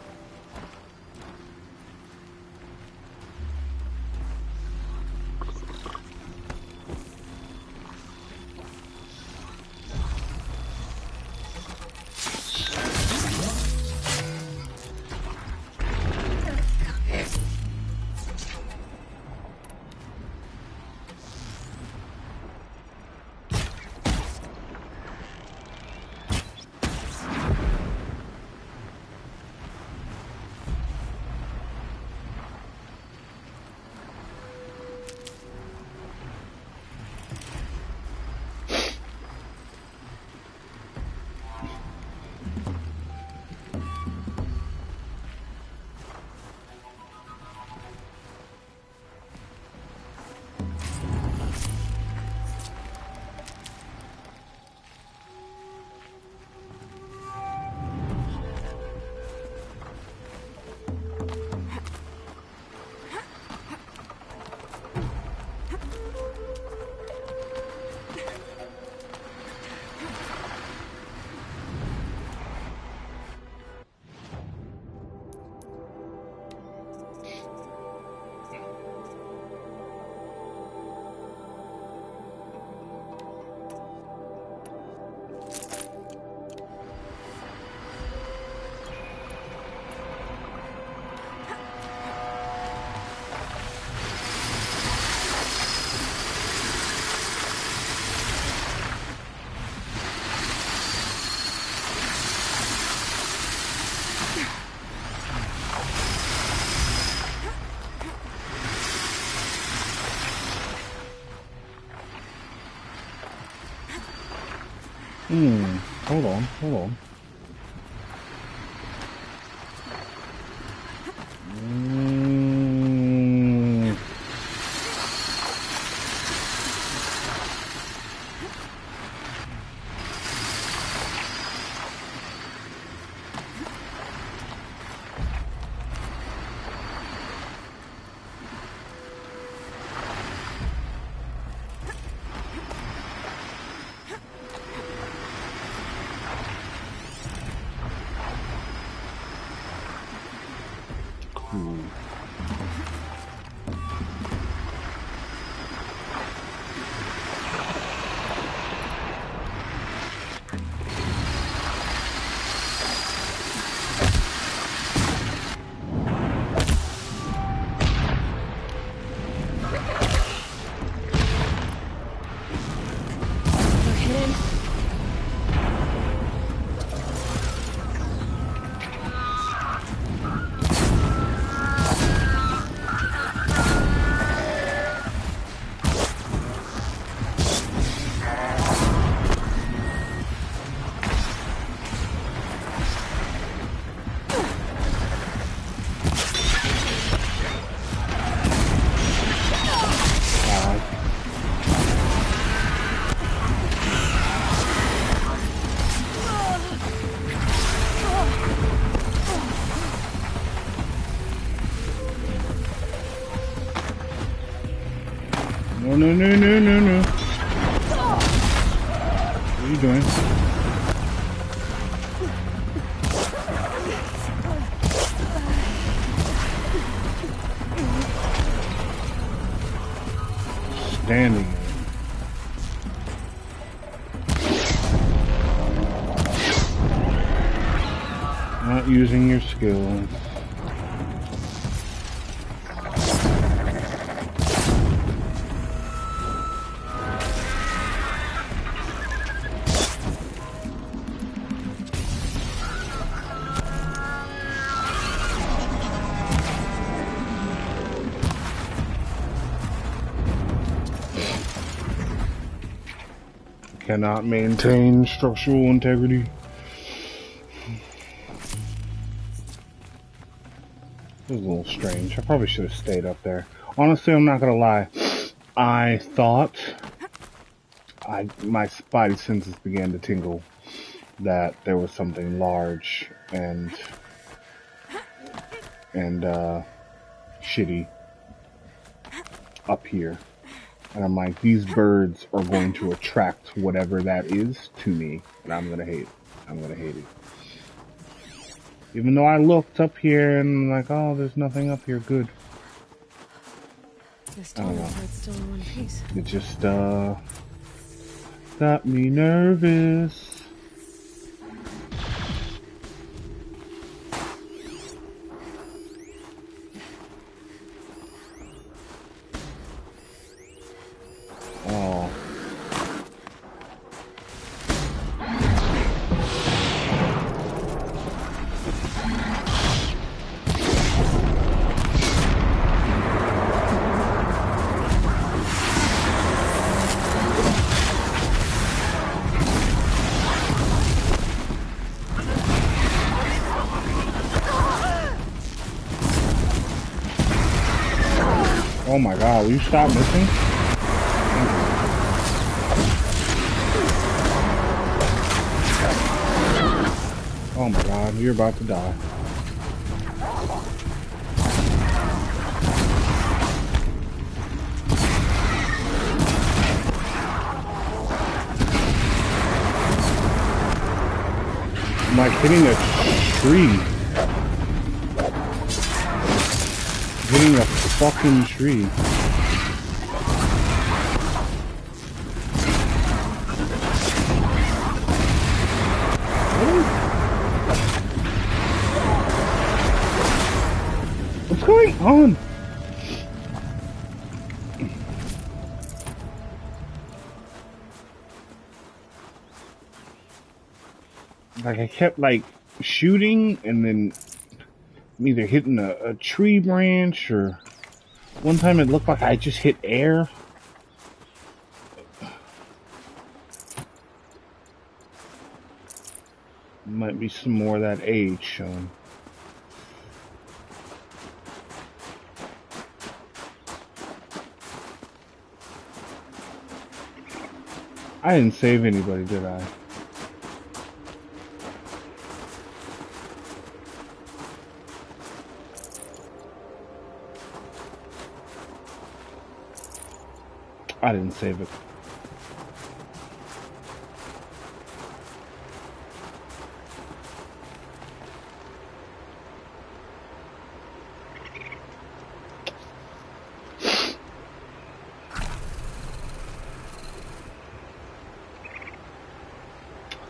Hold on. No. What are you doing? Standing. Not using your skills. cannot maintain structural integrity. It was a little strange. I probably should have stayed up there. Honestly, I'm not gonna lie. I thought my spidey senses began to tingle that there was something large and shitty up here. And I'm like, these birds are going to attract whatever that is to me, and I'm gonna hate it. I'm gonna hate it. Even though I looked up here and I'm like, oh, there's nothing up here. Good. This tunnel's still in one piece. It just got me nervous. Oh. Oh my god, will you stop missing? Oh my god, you're about to die. I'm like hitting a tree. Hitting a fucking tree. What's going on? Like I kept like shooting and then I'm either hitting a tree branch or one time it looked like I just hit air. Might be some more of that age showing. I didn't save anybody, did I? I didn't save it.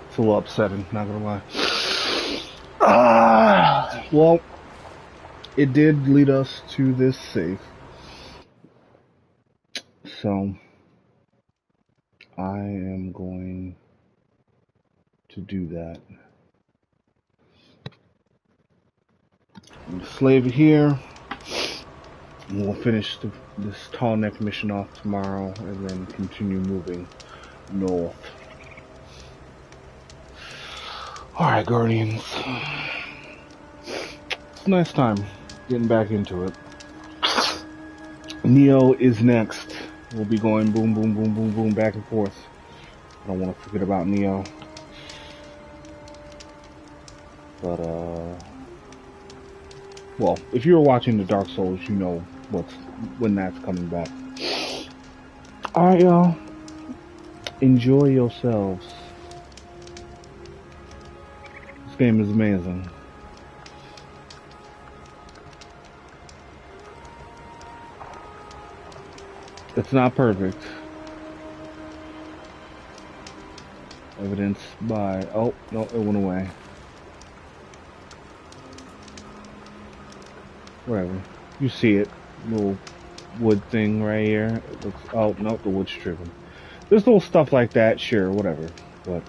It's a little upsetting, not gonna lie. Well, it did lead us to this safe. So, I am going to do that. Slave it here. And we'll finish this tall neck mission off tomorrow and then continue moving north. Alright, Guardians. It's a nice time getting back into it. Neo is next. We'll be going boom, boom, boom, boom, boom, back and forth. I don't want to forget about Neo. But, well, if you're watching the Dark Souls, you know when that's coming back. Alright, y'all. Enjoy yourselves. This game is amazing. It's not perfect. Evidenced by... Oh, no, it went away. Whatever. You see it. Little wood thing right here. It looks... Oh, no, the wood's tripping. There's little stuff like that, sure, whatever. But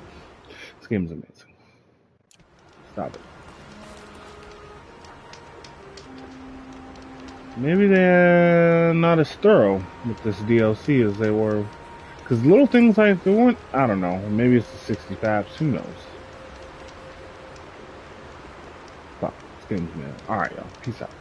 this game is amazing. Stop it. Maybe they're not as thorough with this DLC as they were a Because little things like the one, I don't know, maybe it's the 60 paps, who knows? Fuck, this game's mad. Alright, y'all, peace out.